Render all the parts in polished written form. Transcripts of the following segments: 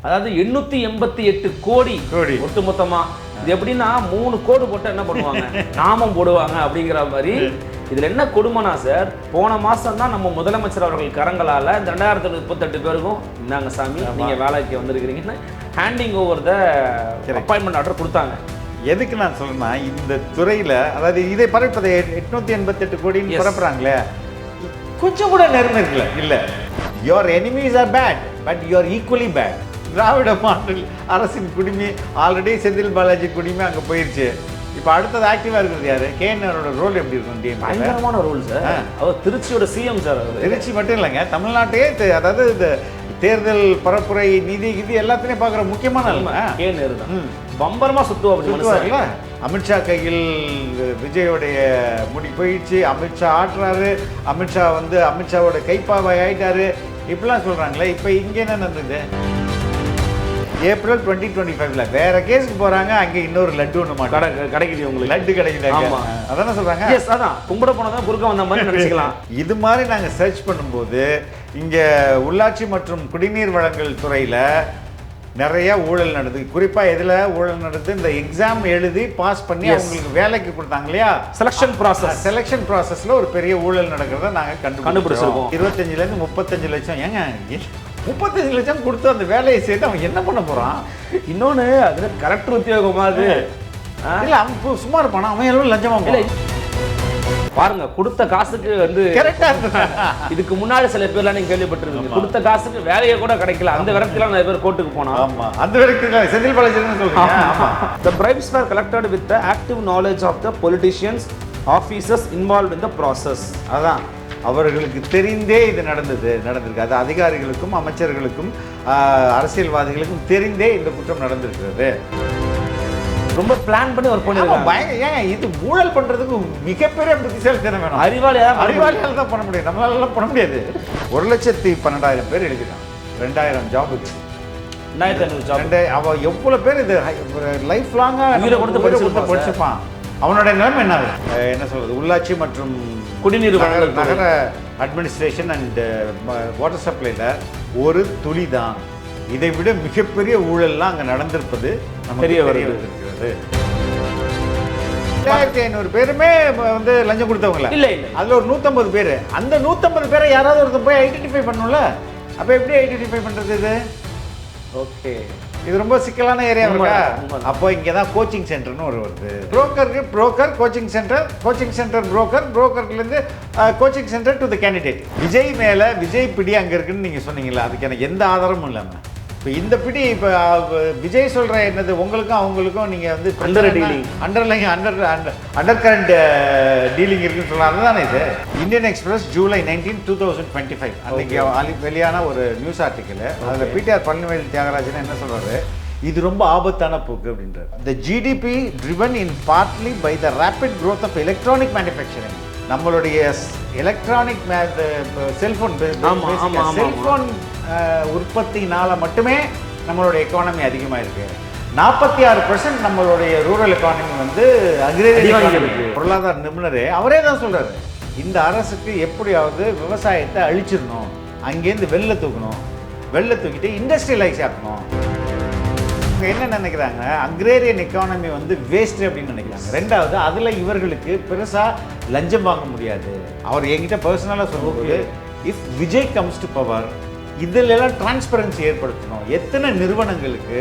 அதாவது 888 கோடி ஒட்டுமொத்தமா. இது எப்படின்னா 3 கோடு போட்டு என்ன பண்ணுவாங்க, நாமம் போடுவாங்க அப்படிங்கிற மாதிரி. இதுல என்ன கொடுமைனா சார், போன மாசம் தான் நம்ம முதலமைச்சர் அவர்கள் கரங்களால இந்த 2038 பேருக்கும் இந்தாங்க சாமி நீங்க வேலைக்கு வந்திருக்கிறீங்கன்னு handing over the appointment order கொடுத்தாங்க. எதுக்கு நான் சொல்றேன்னா, இந்த துறையில அதாவது இதை பரப்பதை 888 கோடின்னு பரப்புறாங்களே, கொஞ்சம் கூட நேர்மை இருக்குல்ல. இல்ல, your enemies are bad but you are equally bad. Dravida model அரசின் குடிமை ஆல்ரெடி செந்தில் பாலாஜி குடிமை அங்கே போயிடுச்சு. இப்போ அடுத்தது ஆக்டிவாக இருக்கிறது யாரு? KN ரோல் எப்படி இருக்கும்? DMK பயங்கரமான ரோல் சார். அவர் திருச்சியோட சிஎம் சார். அவர் திருச்சி மட்டும் இல்லைங்க, தமிழ்நாட்டையே அதாவது இந்த தேர்தல் பரப்புரை நிதி எல்லாத்தையும் பார்க்குற முக்கியமான KN Nehru தான். பம்பரமா சுத்துவாங்க. அமித்ஷா கையில் விஜயோடைய முடி போயிடுச்சு, அமித்ஷா ஆட்டுறாரு, அமித்ஷா அமித்ஷாவோட கைப்பாவை ஆயிட்டாரு இப்படிலாம் சொல்றாங்களே. இப்போ இங்கே என்ன நடந்தது? ஏப்ரல் 2025 வேற கேஸுக்கு போறாங்க, அங்க இன்னொரு லட்டு ஒன்று கிடைக்குது, உங்களுக்கு லட்டு கிடைக்குது. அதான சொல்றாங்க. அதான் கும்பிட போனதான் குறுக்க வந்த மாதிரி நினைச்சுக்கலாம். இது மாதிரி நாங்க சர்ச் பண்ணும்போது இங்க உள்ளாட்சி மற்றும் குடிநீர் வழங்கல் துறையில நிறைய ஊழல் நடந்தது. குறிப்பா எதுல ஊழல் நடந்தது? இந்த எக்ஸாம் எழுதி பாஸ் பண்ணி அவங்களுக்கு வேலைக்கு கொடுத்தாங்க இல்லையா, செலக்ஷன் ப்ராசஸ்ல ஒரு பெரிய ஊழல் நடக்கிறத நாங்க கண்டுபிடிச்சிருக்கோம். 25 இருந்து 35 லட்சம். ஏங்க 35 லட்சம் கொடுத்து அந்த வேலையை செய்து அவன் என்ன பண்ண போறான்? இன்னொன்னு அது கரெக்டர் உத்தியோகமா? அது இல்ல, அவன் சும்மா இருப்பானா? அவன் எல்லாம் லஞ்சமா இல்லை பாருங்க. கொடுத்த காசுக்கு கரெக்டா இருக்கு. இதுக்கு முன்னாடி சில பேர்லாம் நீங்க கேள்விப்பட்டிருக்கீங்க, கொடுத்த காசுக்கு வேலையை கூட கிடைக்கல. அந்த விரக்திலாம் நிறைய பேர் கோர்ட்டுக்கு போனா. ஆமா, அந்த விரக்தில செந்தில் பாலாஜி சொல்றீங்க. ஆமா, the bribes were collected with the active knowledge of the politicians officers involved in the process. அதான் அவர்களுக்கு தெரிந்தே இது நடந்திருக்கு. அது அதிகாரிகளுக்கும் அமைச்சர்களுக்கும் அரசியல்வாதிகளுக்கும் தெரிந்தே இந்த குற்றம் நடந்திருக்கிறது. ரொம்ப பிளான் பண்ணி ஒர்க் பண்ணிருக்காங்க. ஏன் இது ஊழல் பண்றதுக்கு மிகப்பெரிய புத்திசாலித்தனம் வேணும். அறிவாளியால தான் பண்ண முடியும், நம்மளால பண்ண முடியாது. 1,12,000 பேர் எழுதினான் 2000 ஜாபுக்கு. 2500 ஜாப். அவ எவ்வளவு பேர் இது லைஃப் லாங்கா படிச்சிருப்பான். அவனோட நிலைமை என்ன சொல்றது? உள்ளாட்சி மற்றும் குடிநீர் நகர அட்மினிஸ்ட்ரேஷன் அண்ட் வாட்டர் சப்ளைல ஒரு துளி தான். இதை விட மிகப்பெரிய ஊழல்லாம் அங்க நடந்திருப்பது தெரிய வருகிறது. 2500 பேருமே லஞ்சம் கொடுத்தவங்கள இல்ல. அதுல ஒரு 150 பேர். அந்த 150 பேரை யாராவது ஒருத்தர் போய் ஐடென்டிஃபை பண்ணணும்ல. அப்ப எப்படி ஐடென்டிஃபை பண்றது இது? ஓகே, இது ரொம்ப சிக்கலான ஏரியா இருக்கா? அப்போ இங்கே தான் கோச்சிங் சென்டர்னு ஒரு வருது. புரோக்கர் கோச்சிங் சென்டர் புரோக்கர்லேருந்து coaching centre to the candidate. Vijay மேலே விஜய் பிடி அங்கே இருக்குன்னு நீங்கள் சொன்னீங்களா? அதுக்கு எனக்கு எந்த ஆதாரமும் இல்லாமல் இப்போ இந்த பிடி இப்போ விஜய் சொல்கிற என்னது, உங்களுக்கும் அவங்களுக்கும் நீங்கள் அண்டர் கரண்ட் டீலிங் இருக்குன்னு சொல்லலாம். அதுதானே இது. இந்தியன் எக்ஸ்பிரஸ் ஜூலை 19, 2025 அன்னைக்கு வெளியான ஒரு நியூஸ் ஆர்டிக்கல். அதில் பிடிஆர் பழனிவேல் தியாகராஜன் என்ன சொல்கிறாரு, இது ரொம்ப ஆபத்தான போக்கு அப்படின்றார். The GDP driven in partly by the rapid growth of electronic manufacturing. நம்மளுடைய எலக்ட்ரானிக் செல்போன் உற்பத்தினால மட்டுமே நம்மளுடைய எக்கானமி அதிகமாக இருக்கு. 46% நம்மளுடைய ரூரல் எக்கானமி அக்ரேரியல் பொருளாதார நிபுணரே அவரே தான் சொல்றாரு, இந்த அரசுக்கு எப்படியாவது விவசாயத்தை அழிச்சிடணும், அங்கேருந்து வெளில தூக்கிட்டு இண்டஸ்ட்ரியலைஸ் ஆக்கணும். என்ன நினைக்கிறாங்க, அக்ரேரியன் எக்கானமி வேஸ்ட் அப்படின்னு நினைக்கிறாங்க. ரெண்டாவது, அதில் இவர்களுக்கு பெருசாக லஞ்சம் வாங்க முடியாது. அவர் என்கிட்ட பர்சனலாக சொல்லும்போது, if Vijay comes to power இதிலெல்லாம் டிரான்ஸ்பரன்சி ஏற்படுத்தணும். எத்தனை நிறுவனங்களுக்கு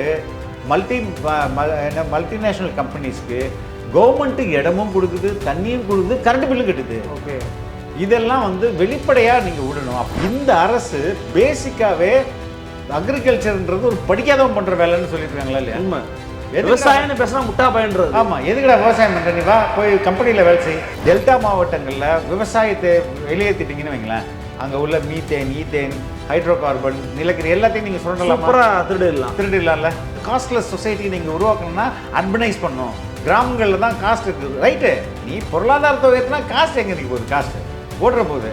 மல்டிநேஷனல் கம்பெனிஸ்க்கு கவர்மெண்ட்டு இடமும் கொடுக்குது, தண்ணியும் கொடுக்குது, கரண்ட் பில்லும் கட்டுது. ஓகே, இதெல்லாம் வெளிப்படையாக நீங்கள் விடணும். இந்த அரசு பேசிக்காகவே அக்ரிகல்ச்சர்ன்றது ஒரு படிக்காதவன் பண்ற வேலைன்னு சொல்லியிருக்காங்களா இல்லையா? உண்மை. விவசாயம் பேசினா முட்டா பயன்றது. ஆமா, எதுக்குடா விவசாயம் பண்ற? நீ வா போய் கம்பெனியில் வேலை செய். டெல்டா மாவட்டங்களில் விவசாயத்தை வெளியேற்றிட்டீங்கன்னு வைங்களேன், அங்கே உள்ள மீத்தேன், ஈத்தேன், ஹைட்ரோ கார்பன், நிலக்கரி எல்லாத்தையும் நீங்கள் சொல்லலாம், திருடிடலாம்ல. காஸ்ட்லெஸ் சொசைட்டி நீங்கள் உருவாக்கணும்னா அர்பனைஸ் பண்ணணும். கிராமங்களில் தான் காஸ்ட் இருக்குது. ரைட்டு, நீ பொருளாதாரத்தை உயர்த்தினா காஸ்ட் எங்கே நிற்க போகுது? காஸ்ட் ஓடுற போகுது.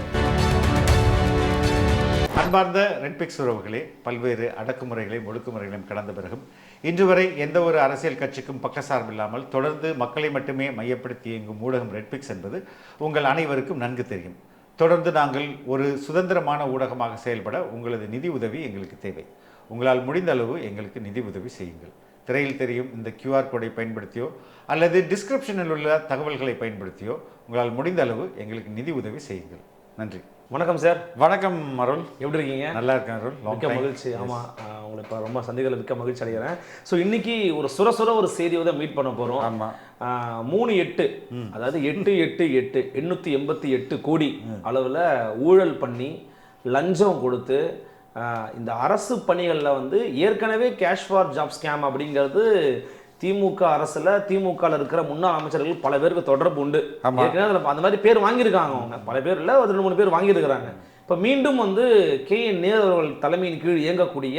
அன்பார்ந்த ரெட் பிக்ஸ் உறவுகளே, பல்வேறு அடக்குமுறைகளையும் ஒடுக்குமுறைகளையும் கடந்த பிறகும் இன்று வரை எந்த ஒரு அரசியல் கட்சிக்கும் பக்கசார்பில்லாமல் தொடர்ந்து மக்களை மட்டுமே மையப்படுத்தி இயங்கும் ஊடகம் ரெட் பிக்ஸ் என்பது உங்கள் அனைவருக்கும் நன்கு தெரியும். தொடர்ந்து நாங்கள் ஒரு சுதந்திரமான ஊடகமாக செயல்பட உங்களது நிதி உதவி எங்களுக்கு தேவை. உங்களால் முடிந்த அளவு எங்களுக்கு நிதி உதவி செய்யுங்கள். திரையில் தெரியும் இந்த QR கோடை பயன்படுத்தியோ அல்லது டிஸ்கிரிப்ஷனில் உள்ள தகவல்களை பயன்படுத்தியோ உங்களால் முடிந்த அளவு எங்களுக்கு நிதி உதவி செய்யுங்கள். நன்றி. வணக்கம் சார். வணக்கம் அருள், எப்படி இருக்கீங்க? நல்லா இருக்கேன் அருள். மிக்க மகிழ்ச்சி. ஆமாம், உங்களை இப்போ ரொம்ப சந்திகளை மிக்க மகிழ்ச்சி அடைகிறேன். ஸோ இன்னைக்கு ஒரு சுர ஒரு செய்தியை தான் மீட் பண்ண போகிறோம். ஆமாம், 3-8 அதாவது 888 கோடி அளவில் ஊழல் பண்ணி லஞ்சம் கொடுத்து இந்த அரசு பணிகளில் வந்து ஏற்கனவே கேஷ் ஃபார் ஜாப் ஸ்கேம் அப்படிங்கிறது திமுக அரசுல திமுகவில் இருக்கிற முன்னாள் அமைச்சர்கள் பல பேருக்கு தொடர்பு உண்டு. ஏற்கனவே அதில் அந்த மாதிரி பேர் வாங்கியிருக்காங்க. அவங்க பல பேர் இல்லை, 2-3 பேர் வாங்கியிருக்கிறாங்க. இப்போ மீண்டும் வந்து KN நேரு அவர்கள் தலைமையின் கீழ் இயங்கக்கூடிய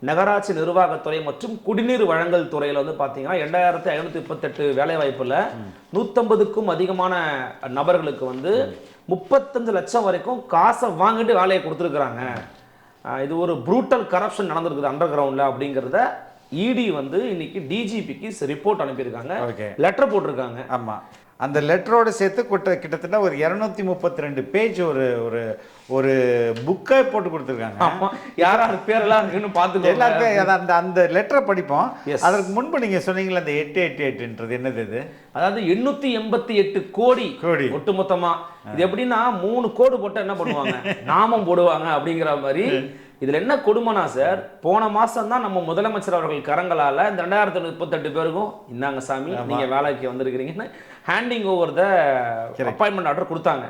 நகராட்சி நிர்வாகத்துறை மற்றும் குடிநீர் வழங்கல் துறையில் வந்து பார்த்தீங்கன்னா 2538 வேலை வாய்ப்பில் 150க்கும் அதிகமான நபர்களுக்கு வந்து 35 லட்சம் வரைக்கும் காசை வாங்கிட்டு வேலையை கொடுத்துருக்குறாங்க. இது ஒரு ப்ரூட்டல் கரப்ஷன் நடந்திருக்குது அண்டர் கிரவுண்டில் அப்படிங்கிறத இடி வந்து இன்னைக்கு டிஜிபிக்கு ரிப்போர்ட் அனுப்பியிருக்காங்க, லெட்டர் போட்டிருக்காங்க. ஆமாம், அந்த லெட்டரோடு சேர்த்து கிட்டத்தட்ட ஒரு 232 பேஜ் ஒரு புக்கை போட்டு கொடுத்துருக்காங்க. ஆமாம், யாராவது பேரெல்லாம் இருக்குன்னு பார்த்துக்கோ. எல்லாருக்கும் அந்த லெட்டரை படிப்போம். அதற்கு முன்பு நீங்கள் சொன்னீங்களா அந்த 888ன்றது என்னது? இது அதாவது 888 கோடி ஒட்டுமொத்தமாக. இது எப்படின்னா 3 கோடு போட்டால் என்ன பண்ணுவாங்க, நாமம் போடுவாங்க அப்படிங்கிற மாதிரி. இதுல என்ன கொடுமைனா சார், போன மாசம் தான் நம்ம முதலமைச்சர் அவர்கள் கரங்களால இந்த 2038 பேருக்கும் இந்தாங்க சாமி நீங்க வேலைக்கு வந்திருக்கிறீங்கன்னு handing over the appointment order கொடுத்தாங்க.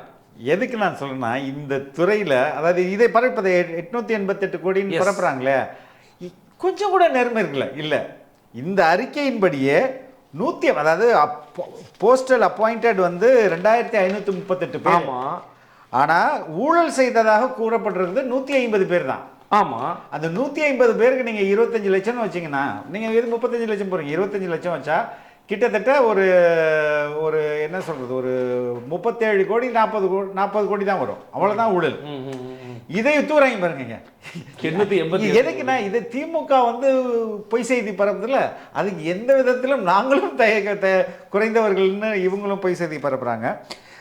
எதுக்கு நான் சொல்றேன்னா, இந்த துறையில அதாவது இதை பரப்பதை 888 கோடின்னு பரப்புறாங்களே, கொஞ்சம் கூட நேர்மை இருக்குல்ல? இல்ல, இந்த அறிக்கையின்படியே அதாவது போஸ்டல் அப்பாயிண்டட் வந்து 2538 பேர். ஆனா ஊழல் செய்ததாக கூறப்பட்டிருக்கிறது 150 பேர் தான். ஆமா, அந்த 150 பேருக்கு நீங்க 25 லட்சம் வச்சீங்கன்னா, நீங்க 35 லட்சம் போறீங்க, 25 லட்சம் வச்சா கிட்டத்தட்ட ஒரு என்ன சொல்றது, ஒரு 37 கோடி 40 கோடி தான் வரும். அவ்வளவுதான் ஊழல். இதை தூராங்க பாருங்க. 880 எதுக்குன்னா, இது திமுக வந்து பொய் செய்தி பரப்புதுல, அதுக்கு எந்த விதத்திலும் நாங்களும் குறைந்தவர்கள்னு இவங்களும் பொய் செய்தி பரப்புறாங்க.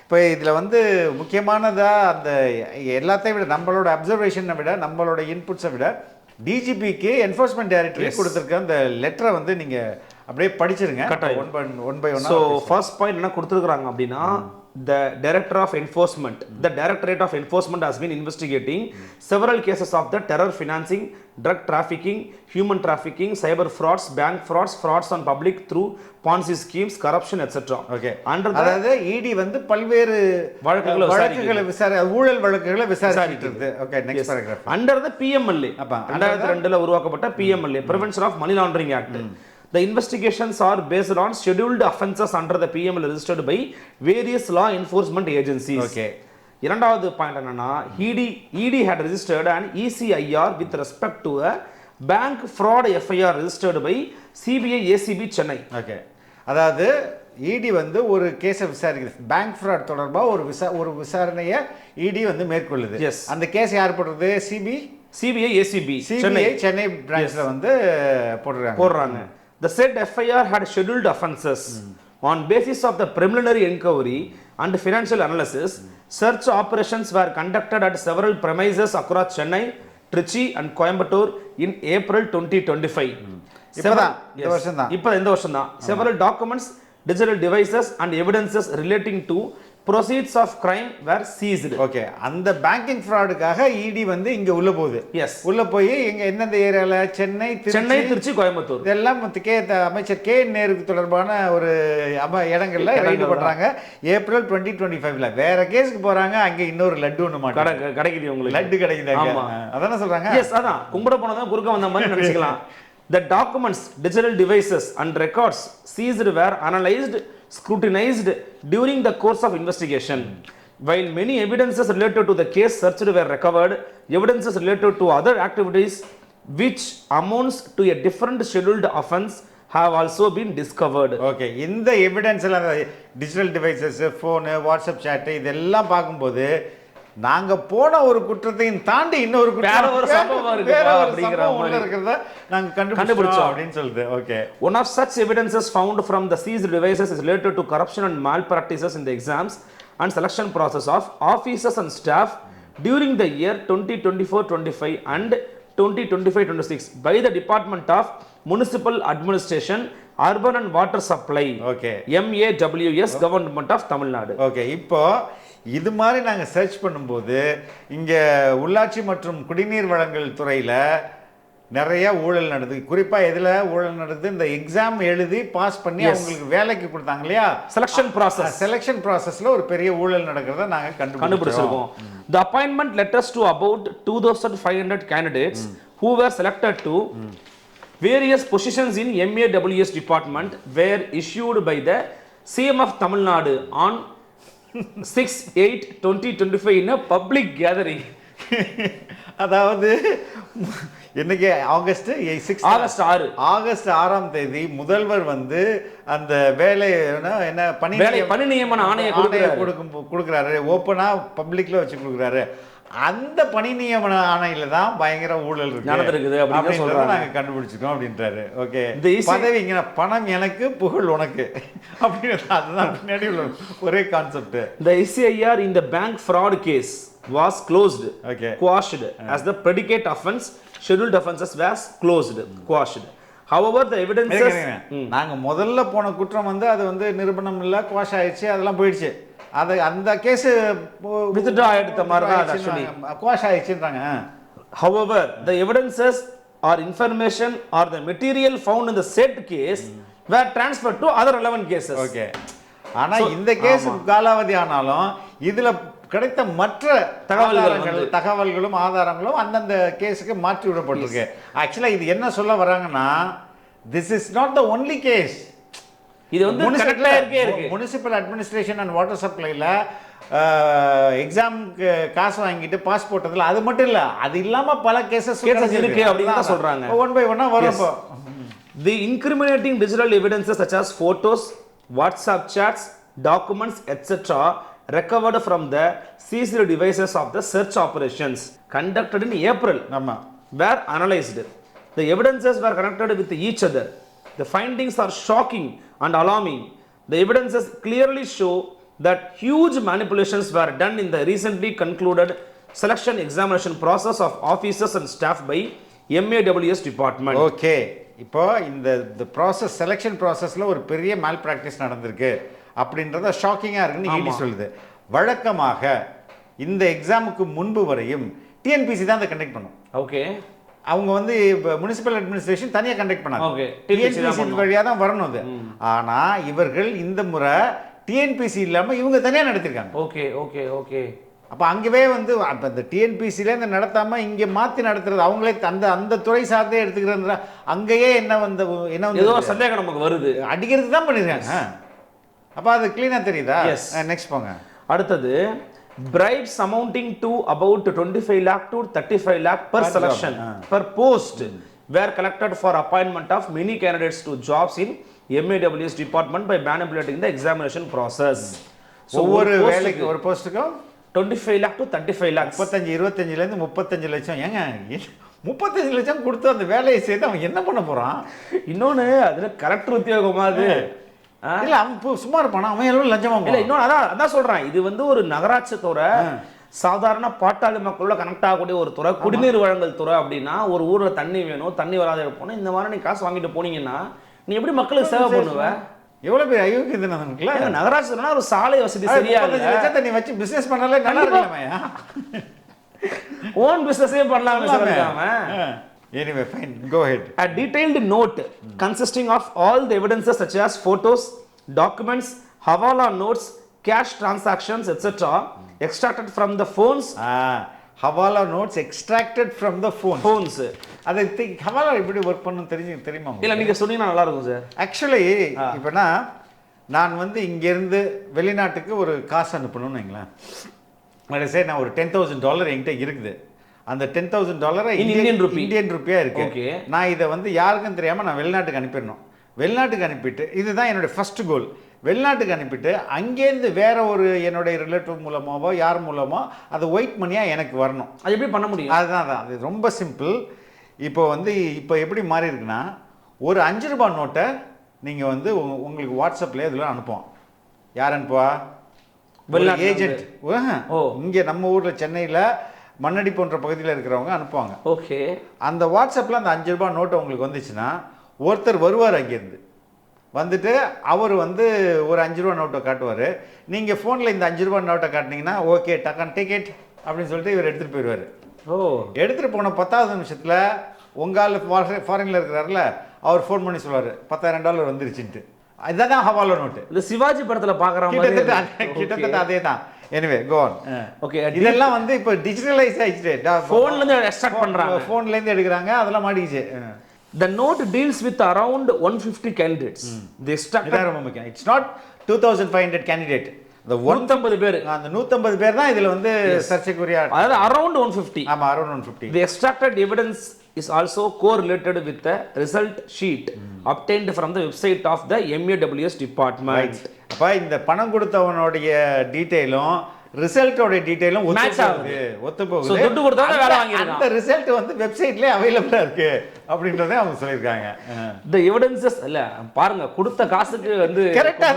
இப்போ இதில் வந்து முக்கியமானதாக அந்த எல்லாத்தையும் விட நம்மளோட அப்சர்வேஷனை விட நம்மளோட இன்புட்ஸை விட டிஜிபிக்கு என்ஃபோர்ஸ்மெண்ட் டைரக்டரேட் கொடுத்துருக்க அந்த லெட்டரை வந்து நீங்கள் அப்படியே படிச்சிருங்க. One by one. So first point என்ன கொடுத்துருக்குறாங்க அப்படின்னா, the Directorate of Enforcement has been investigating several cases of the terror financing, drug trafficking, human trafficking, cyber frauds, bank frauds, frauds on public through Ponzi schemes, corruption, etc. Okay. அதாவது இடி வந்து பல்வேறு வழக்குகளை ஊழல் வழக்குகளை விசாரிச்சிட்டு இருக்கு. Okay, next paragraph. Under the PMLA, 2002ல உருவாக்கப்பட்ட PMLA, Prevention of Money Laundering Act. The investigations are based on scheduled offences under the PML registered by various law enforcement agencies. Okay. இரண்டாவது பாயிண்ட் என்னன்னா, ED had registered an ECIR with respect to a bank fraud FIR registered by CBI ACB Chennai. Okay. அதாவது இடி வந்து ஒரு கேஸை விசாரிக்குது, bank fraud தொடர்பாக ஒரு விசாரணையை இடி வந்து மேற்கொள்ளுது. அந்த கேஸ் யார் போடுறது? CBI ACB சென்னை பிரான்ச்ல வந்து போடுறாங்க. The said FIR had scheduled offences. On basis of the preliminary inquiry and financial analysis, search operations were conducted at several premises across Chennai, Trichy and Coimbatore in April 2025. இந்த வருஷம் தான் several documents, digital devices and evidences relating to proceeds of crime were seized. Okay, அந்த banking ஃப்ராடுக்காக இடி வந்து இங்க உள்ள போகுது. உள்ள போய் எங்க எந்தெந்த ஏரியால, சென்னை, திருச்சி, கோயம்புத்தூர், இதெல்லாம் அமைச்சர் KN நேருக்கு தொடர்பான ஒரு இடங்கள்ல ரைடு பண்றாங்க. ஏப்ரல் 2025ல வேற கேஸ்க்கு போறாங்க. அங்க இன்னொரு லட்டு ஒண்ணு கிடைக்குது, உங்களுக்கு லட்டு கிடைக்குது. அதான சொல்றாங்க. எஸ், அதான் கும்பிட போனதான் குறுக்க வந்த மாதிரி நினைச்சுக்கலாம். The documents, digital devices and records seized were analyzed, scrutinized during the course of investigation. While many evidences related to the case searched were recovered, evidences related to other activities which amounts to a different scheduled offense have also been discovered. Okay, இந்த evidence எல்லாம் digital devices, phone, WhatsApp chat இதெல்லாம் பார்க்கும்போது நாங்க போன ஒரு குற்றத்தையும் தாண்டி இன்னொரு சம்பவம் இருக்கிறத நாங்க கண்டுபிடிச்சோம் அப்படின்னு சொல்லுது. Okay. One of such evidences found from the seized devices is related to corruption and malpractices in the exams and selection process of officers and staff during the year 2024-25 and 2025-26 by the Department of Municipal Administration, Urban and Water Supply. Okay. MAWS, Government of Tamil Nadu. Okay, இப்போ இது மாதிரி நாங்கள் search பண்ணும்போது இங்கே உள்ளாட்சி மற்றும் குடிநீர் வழங்கல் துறையில் நிறைய ஊழல் நடக்குது. குறிப்பாக எதில் ஊழல் நடக்குது? இந்த எக்ஸாம் எழுதி பாஸ் பண்ணி அவங்களுக்கு வேலைக்கு கொடுத்தாங்க இல்லையா, செலெக்ஷன் ப்ராசஸில் ஒரு பெரிய ஊழல் நடக்கிறத நாங்கள் கண்டுபிடிச்சிருக்கோம். The appointment letters to about 2,500 candidates who were selected to various positions in MAWS department were issued by the CM of Tamil Nadu on 6/8/2025 in a public gathering. அதாவது இன்னைக்கு ஆகஸ்ட் 6ஆம் தேதி முதல்வர் வந்து அந்த வேலை என்ன பணி நியமன ஆணையை கொடுக்குறாரு, ஓப்பனா பப்ளிக்ல வச்சு கொடுக்குறாரு. அந்த பணி நியமன ஆணையில தான் பயங்கர ஊழல் நடந்திருக்குது அப்படின்னு சொல்றாங்க. நாங்க கண்டுபிடிச்சிருக்கோம் அப்படின்றாரு. ஓகே, பதவி இங்க பணம் எனக்கு புகழ் உனக்கு அப்படிங்கிறது அதுதான் பின்னாடி உள்ள ஒரே concept. The SIR in the bank fraud case was closed, quashed as the predicate offense, scheduled offenses was closed, quashed. However, the evidences நாங்க முதல்ல போன குற்றம் வந்து அது வந்து நிரூபணம் இல்ல, குவாஷ் ஆயிடுச்சு, அதெல்லாம் போயிடுச்சு. அது அந்த கேஸ் வித்ட்ரா எடுத்த மாதிரி தான் ஆக்சுவலி குவாஷ் ஆயிடுச்சுன்றாங்க. However, the evidences or information or the material found in the said case were transferred to other relevant cases. Okay, ஆனா இந்த கேஸ் காலாவதி ஆனாலும் இதுல கிடைத்த மற்ற தகவல்களும் ஆதாரங்களும் அந்தந்த கேஸுக்கு மாற்றி விடப்பட்டிருக்கு. ஆக்சுவலா இது என்ன சொல்ல வராங்கன்னா, this is not the only case. இது வந்து முனிசிபல் அட்மினிஸ்ட்ரேஷன் அண்ட் வாட்டர் சப்ளைல எக்ஸாம் காசு வாங்கிட்டு பாஸ் போட்டதுல அது மட்டும் இல்ல, அது இல்லாம பல கேசஸ் இருக்கு அப்படின்னு சொல்றாங்க. ஒன் பை ஒன்னா வரும். The incriminating digital evidences such as photos, WhatsApp chats, documents, etc. recovered from the seized devices of the search operations conducted in April were analyzed. The evidences were connected with each other. The findings are shocking and alarming. The evidences clearly show that huge manipulations were done in the recently concluded selection examination process of officers and staff by MAWS department. Okay, இப்போ இந்த process selection ப்ராசஸ்ல ஒரு பெரிய mall practice நடந்திருக்கு அப்படின்றத ஷாக்கிங்கா இருக்குன்னு ED சொல்லுது. வழக்கமாக இந்த எக்ஸாமுக்கு முன்பு வரையும் டிஎன்பிசி தான் அதை கண்டக்ட் பண்ணும். ஓகே, அவங்க வந்து முனிசிபல் அட்மினிஸ்ட்ரேஷன் தனியாக கண்டக்ட் பண்ணாங்க, டிஎன்பிசி வழியாக தான் வரணும் அது. ஆனால் இவர்கள் இந்த முறை டிஎன்பிசி இல்லாமல் இவங்க தனியாக நடத்திருக்காங்க. ஓகே ஓகே ஓகே அப்போ அங்கேவே வந்து அப்போ இந்த டிஎன்பிசிலேருந்து நடத்தாமல் இங்கே மாற்றி நடத்துறது, அவங்களே அந்த துறை சார்ந்தே எடுத்துக்கிறது. அங்கேயே என்ன வந்து ஏதோ சந்தேகம் நமக்கு வருது, அடிக்கிறது தான் பண்ணியிருக்காங்க. அப்போ அது கிளீனாக தெரியுதா? நெக்ஸ்ட் போங்க. அடுத்தது, bribes amounting to about 25 lakh to 35 lakh per selection per post were collected for appointment of many candidates to jobs in MAWS department by manipulating the examination process. So ஒவ்வொரு வேலைக்கு ஒரு போஸ்ட்டுக்கும் 25 lakh to 35 lakh, 25 35 லட்சம். ஏங்க 35 லட்சம் கொடுத்து அந்த வேலையை செய்து அவன் என்ன பண்ண போறான்? இன்னொன்னு அதுல கரெக்டர் உத்தியோகமா அது இல்ல, அவன் சும்மா இருப்பானா? அவன் எவ்வளவு லஞ்சமா? இல்ல, இன்னொன்னு அதான் சொல்றான், இது வந்து ஒரு நகராட்சி துறை, சாதாரண பாட்டாளி மக்களோட கனெக்ட் ஆகக்கூடிய ஒரு துறை, குடிநீர் வழங்கல் துறை. அப்படின்னா ஒரு ஊர்ல தண்ணி வேணும், தண்ணி வராத போனா இந்த மாதிரி நீ காசு வாங்கிட்டு போனீங்கன்னா நீ எப்படி மக்களுக்கு சேவை பண்ணுவ? எவ்வளவு பேர் ஐயோக்கு இது நமக்குல நகராட்சி ஒரு சாலை வசதி சரியா இல்ல, நீ வச்சு பிசினஸ் பண்ணாலே நல்லா இருக்கலாமே. ஓன் பிசினஸே பண்ணலாமே. Anyway, fine. Go ahead. A detailed note consisting of all the evidences such as photos, documents, hawala notes, cash transactions, etc. extracted from the phones. Hawala notes extracted from the phones. அதை ஹவாலா எப்படி work பண்ணணும் தெரியுமா? இல்லை, நீங்கள் சொன்னீங்கன்னா நல்லா இருக்கும் sir. Actually இப்போனா நான் வந்து இங்கேருந்து வெளிநாட்டுக்கு ஒரு காசு அனுப்பணும்னு வைங்களேன். சரி, நான் ஒரு $10,000 என்கிட்ட இருக்குது. அந்த $10,000 இந்தியன் ருப்பியா இருக்கு. நான் இதை வந்து யாருக்கும் தெரியாமல் நான் வெளிநாட்டுக்கு அனுப்பிடணும். வெளிநாட்டுக்கு அனுப்பிட்டு, இதுதான் என்னுடைய ஃபர்ஸ்ட் கோல். வெளிநாட்டுக்கு அனுப்பிட்டு அங்கேருந்து வேற ஒரு என்னுடைய ரிலேட்டிவ் மூலமாவோ யார் மூலமோ அது ஒயிட் மணியாக எனக்கு வரணும். அது எப்படி பண்ண முடியும்? அதுதான் அது ரொம்ப சிம்பிள். இப்போ எப்படி மாறி இருக்குன்னா, ஒரு $5 நோட்டை நீங்கள் வந்து உங்களுக்கு வாட்ஸ்அப்பில் இதில் அனுப்புவோம். யார் அனுப்புவா? ஏஜென்ட். இங்கே நம்ம ஊரில் சென்னையில் மண்ணடி போன்ற பகுதியில் இருக்கிறவங்க அனுப்புவாங்க. ஓகே. அந்த வாட்ஸ்அப்பில் அந்த 5 ரூபாய் நோட்டு உங்களுக்கு வந்துச்சுன்னா ஒருத்தர் வருவார் அங்கேருந்து வந்துட்டு அவர் வந்து ஒரு 5 ரூபா நோட்டை காட்டுவார். நீங்கள் ஃபோனில் இந்த 5 ரூபா நோட்டை காட்டினீங்கன்னா ஓகே டக்கன் டிக்கெட் அப்படின்னு சொல்லிட்டு இவர் எடுத்துகிட்டு போயிடுவார். எடுத்துகிட்டு போன 10வது நிமிஷத்தில் உங்கள் ஃபாரினில் இருக்கிறாருல அவர் ஃபோன் பண்ணி சொல்லுவார் $10,000 வந்துருச்சுன்ட்டு. இதுதான் ஹவாலா நோட்டு. இந்த சிவாஜி படத்தில் பார்க்குற கிட்டத்தட்ட அதே தான். Anyway go on. ஓகே, இதெல்லாம் வந்து இப்போ டிஜிட்டலைஸ் ஆயிடுச்சு. ஃபோன்லேருந்து எக்ஸ்ட்ராக்ட் பண்ணுறாங்க, ஃபோன்லேருந்து எடுக்கிறாங்க, அதெல்லாம் மாட்டிக்கிச்சு. The note deals with around 150 candidates. They struck. It's not 2,500 candidate. The 150 பேர். அந்த 150 பேர் தான் இதுல வந்து சர்ச்சைக்குரிய. அதாவது around 150. ஆமா, around 150. The extracted evidence is also correlated with the result sheet obtained from the website of the MAWS department. அப்ப இந்த பணம் கொடுத்தவனுடைய டீடைலும் ரிசல்ட்டோட டீடைலும் ஒத்து போகுது. சோ துட்டு கொடுத்தவங்க வேலை வாங்கிருக்காங்க. அந்த ரிசல்ட் வந்து வெப்சைட்லயே அவேலபிளா இருக்கு அப்படின்றதை அவங்க சொல்லிருக்காங்க. the evidences இல்ல பாருங்க, கொடுத்த காசுக்கு வந்து கரெக்ட்டா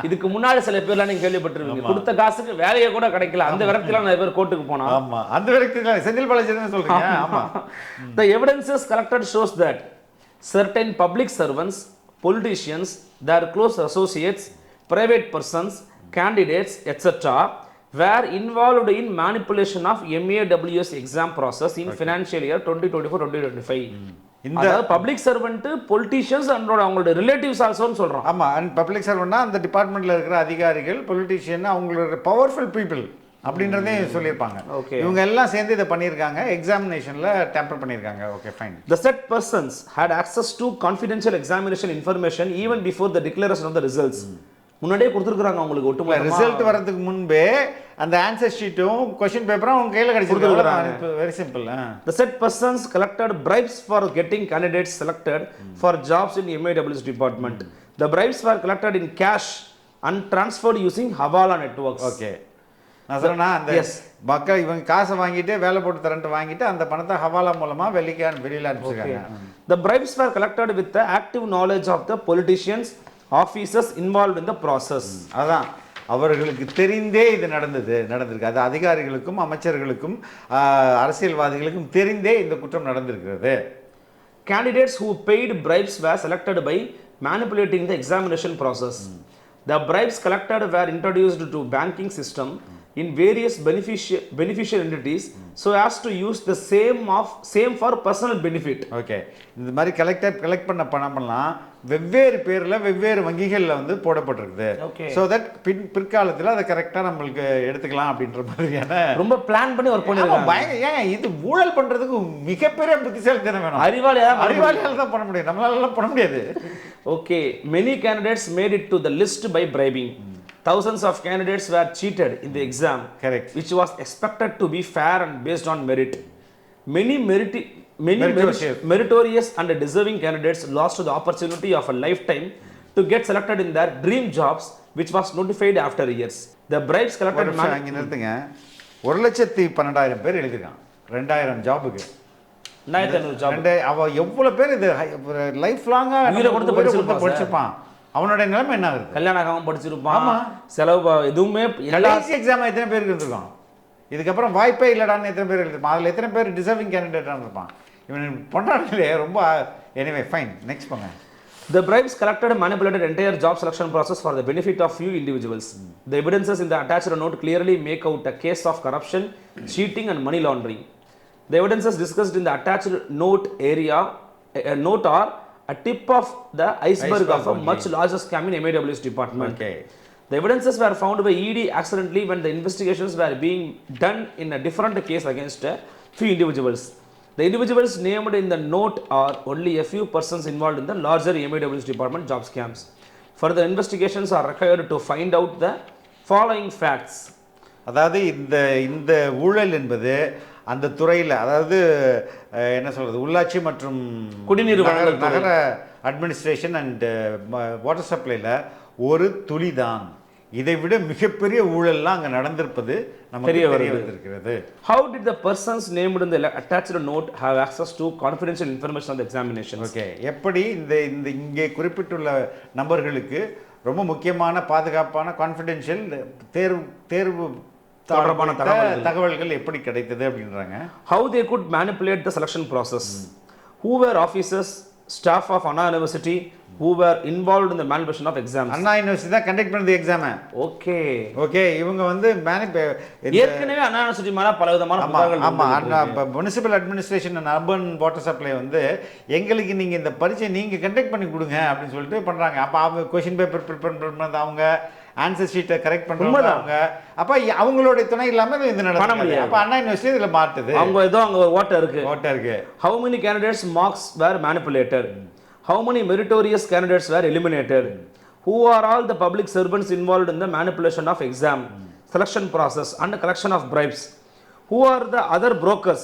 இதுக்கு முன்னாடி சில பேர்லாம் நீங்க கேள்விப்பட்டிருப்பீங்க, கொடுத்த காசுக்கு வேலையே கூட கிடைக்கல, அந்த விரக்தியில நிறைய பேர் கோர்ட்டுக்கு போனா. ஆமா, அந்த விரக்தியில செந்தில் பாலாஜி தான் சொல்றீங்க. ஆமா. the evidences collected shows that certain public servants, politicians, their close associates, private persons, candidates, etc. were involved in manipulation of MAWS exam process in financial year 2024-2025. இந்த பப்ளிக் சர்வெண்ட், பொலிட்டிஷியன்ஸ் அண்ட் அவங்களோட relatives ஆல்சோன்னு சொல்றோம். ஆமா, and public சர்வெண்ட்னா அந்த டிபார்ட்மெண்ட்ல இருக்கிற அதிகாரிகள், politician, அவங்களோட powerful people அப்படின்றதே சொல்லியிருப்பாங்க. இவங்க எல்லாம் சேர்ந்து இதை பண்ணியிருக்காங்க, எக்ஸாமினேஷன்ல டேம்பர் பண்ணியிருக்காங்க. Okay fine. The said persons had access to confidential examination information even before the declaration of the results. முன்னாடியே கொடுத்துருக்காங்க அவங்களுக்கு ஒட்டுமொத்த ரிசல்ட் வரதுக்கு முன்பே அந்த ஆன்சர் ஷீட்டும் கொஸ்டின் பேப்பரும் அவங்க கையில் கிடைச்சிருக்காங்க. Very simple. The said persons collected bribes for getting candidates selected for jobs in MAWS department. The bribes were collected in cash and transferred using Hawala networks. Okay, நான் சொன்னா அந்த மக்கள் இவங்க காசை வாங்கிட்டு வேலை போட்டு தரன்ட்டு வாங்கிட்டு அந்த பணத்தை ஹவாலா மூலமா வெளியில அனுப்பிச்சிருக்காங்க. The bribes were collected with the active knowledge of the politicians, officers involved in the process. அதான் அவர்களுக்கு தெரிந்தே இது நடந்திருக்கு. அது அதிகாரிகளுக்கும் அமைச்சர்களுக்கும் அரசியல்வாதிகளுக்கும் தெரிந்தே இந்த குற்றம் நடந்திருக்கிறது. Candidates who paid bribes were selected by manipulating the examination process. The bribes collected were introduced to banking system in various beneficial entities so as to use the same for personal benefit. Okay, இந்த மாதிரி collect பண்ண பணமெல்லாம் வெவ்வேறு பேர்ல வெவ்வேறு வங்கிகள்ல வந்து போடப்பட்டிருக்குது. So that பிற்காலத்துல அதை கரெக்டா நம்மளுக்கு எடுத்துக்கலாம் அப்படின்ற மாதிரியான ரொம்ப பிளான் பண்ணி ஒர்க் பண்ணிருக்காங்க. ஏன் இது ஊழல் பண்றதுக்கு மிகப்பெரிய புத்திசாலித்தனம் வேணும். அறிவாளியால தான் பண்ண முடியும், நம்மளால எல்லாம் பண்ண முடியாது. Okay, many candidates made it to the list by bribing. Thousands of candidates were cheated in the exam. Correct. Which was expected to be fair and based on merit. Many meritorious and deserving candidates lost the opportunity of a lifetime to get selected in their dream jobs, which was notified after years. The bribes collected. அங்க நிறுத்துங்க. 1,12,000 பேர் எழுதிருக்கான் 2000 ஜாபுக்கு. 2500 job. அவ எவ்வளவு பேர் இது life லாங்கா உயிரை கொடுத்து படிச்சிருப்பான். அவனோட நிலைமை என்ன ஆகுது? கல்யாணம் ஆகாம படிச்சிருப்பான், செலவு எதுவுமே கடைசி எக்ஸாம் எத்தனை பேருக்கு இருந்திருக்கான், இதுக்கப்புறம் வாய்ப்பே இல்லடான்னு எத்தனை பேர் எழுதிருப்பான், அதில் எத்தனை பேர் டிசர்விங் கேண்டிடேட்டாக இருப்பான். இவன் பொண்டாட்டிலே ரொம்ப. எனிவே ஃபைன், நெக்ஸ்ட் போங்க. The bribes collected and manipulated entire job selection process for the benefit of few individuals. The evidences in the attached note clearly make out a case of corruption, cheating and money laundering. The evidences discussed in the attached note are a tip of the iceberg of a much larger scam in MAWS department. Okay. The evidences were found by ED accidentally when the investigations were being done in a different case against a few individuals. The individuals named in the note are only a few persons involved in the larger MAWS department job scams. Further investigations are required to find out the following facts. அதாவது இந்த ஊழல் என்பது அந்த துறையில், அதாவது என்ன சொல்கிறது, உள்ளாட்சி மற்றும் குடிநீர் நகர அட்மினிஸ்ட்ரேஷன் அண்ட் வாட்டர் சப்ளைல ஒரு துளி தான். இதை விட மிகப்பெரிய ஊழல்லாம் அங்கே நடந்திருப்பது நமக்கு தெரிய வந்திருக்கிறது. How did the persons named in the attached note have access to confidential information on the examination? Okay, எப்படி இந்த இங்கே குறிப்பிட்டுள்ள நபர்களுக்கு ரொம்ப முக்கியமான பாதுகாப்பான கான்ஃபிடென்ஷியல் தொடர்பான தகவல்கள் எப்படி கிடைத்தது அப்படின்றாங்க. How they could manipulate the selection process. Who were officers, staff of Anna University who were involved in the manipulation of exams. Anna university தான் கண்டக்ட் பண்ணது எக்ஸாம். ஓகே இவங்க வந்து ஏற்கனவே அண்ணா யூனிவர்சிட்டி மேல பல விதமான புகார்கள். ஆமா municipal administration and urban water supply வந்து எங்களுக்கு நீங்க இந்த பரீட்சை நீங்க கண்டக்ட் பண்ணி கொடுங்க அப்படின்னு சொல்லிட்டு பண்றாங்க. அப்ப அவங்க கொஸ்டின் பேப்பர் ப்ரிப்பேர் பண்ணது அவங்க, ஆன்சர் ஷீட்டை கரெக்ட் பண்றது அவங்க. அப்ப அவங்களுடைய துணை இல்லாம இது நடக்கும். அப்ப அண்ணா யூனிவர்சிட்டி இதுல மாட்டுது. அவங்க ஏதோ அங்க ஓட்ட இருக்கு. How many candidates marks were manipulated? How many meritorious candidates were eliminated? Who are all the public servants involved in the manipulation of exam selection process and collection of bribes? Who are the other brokers,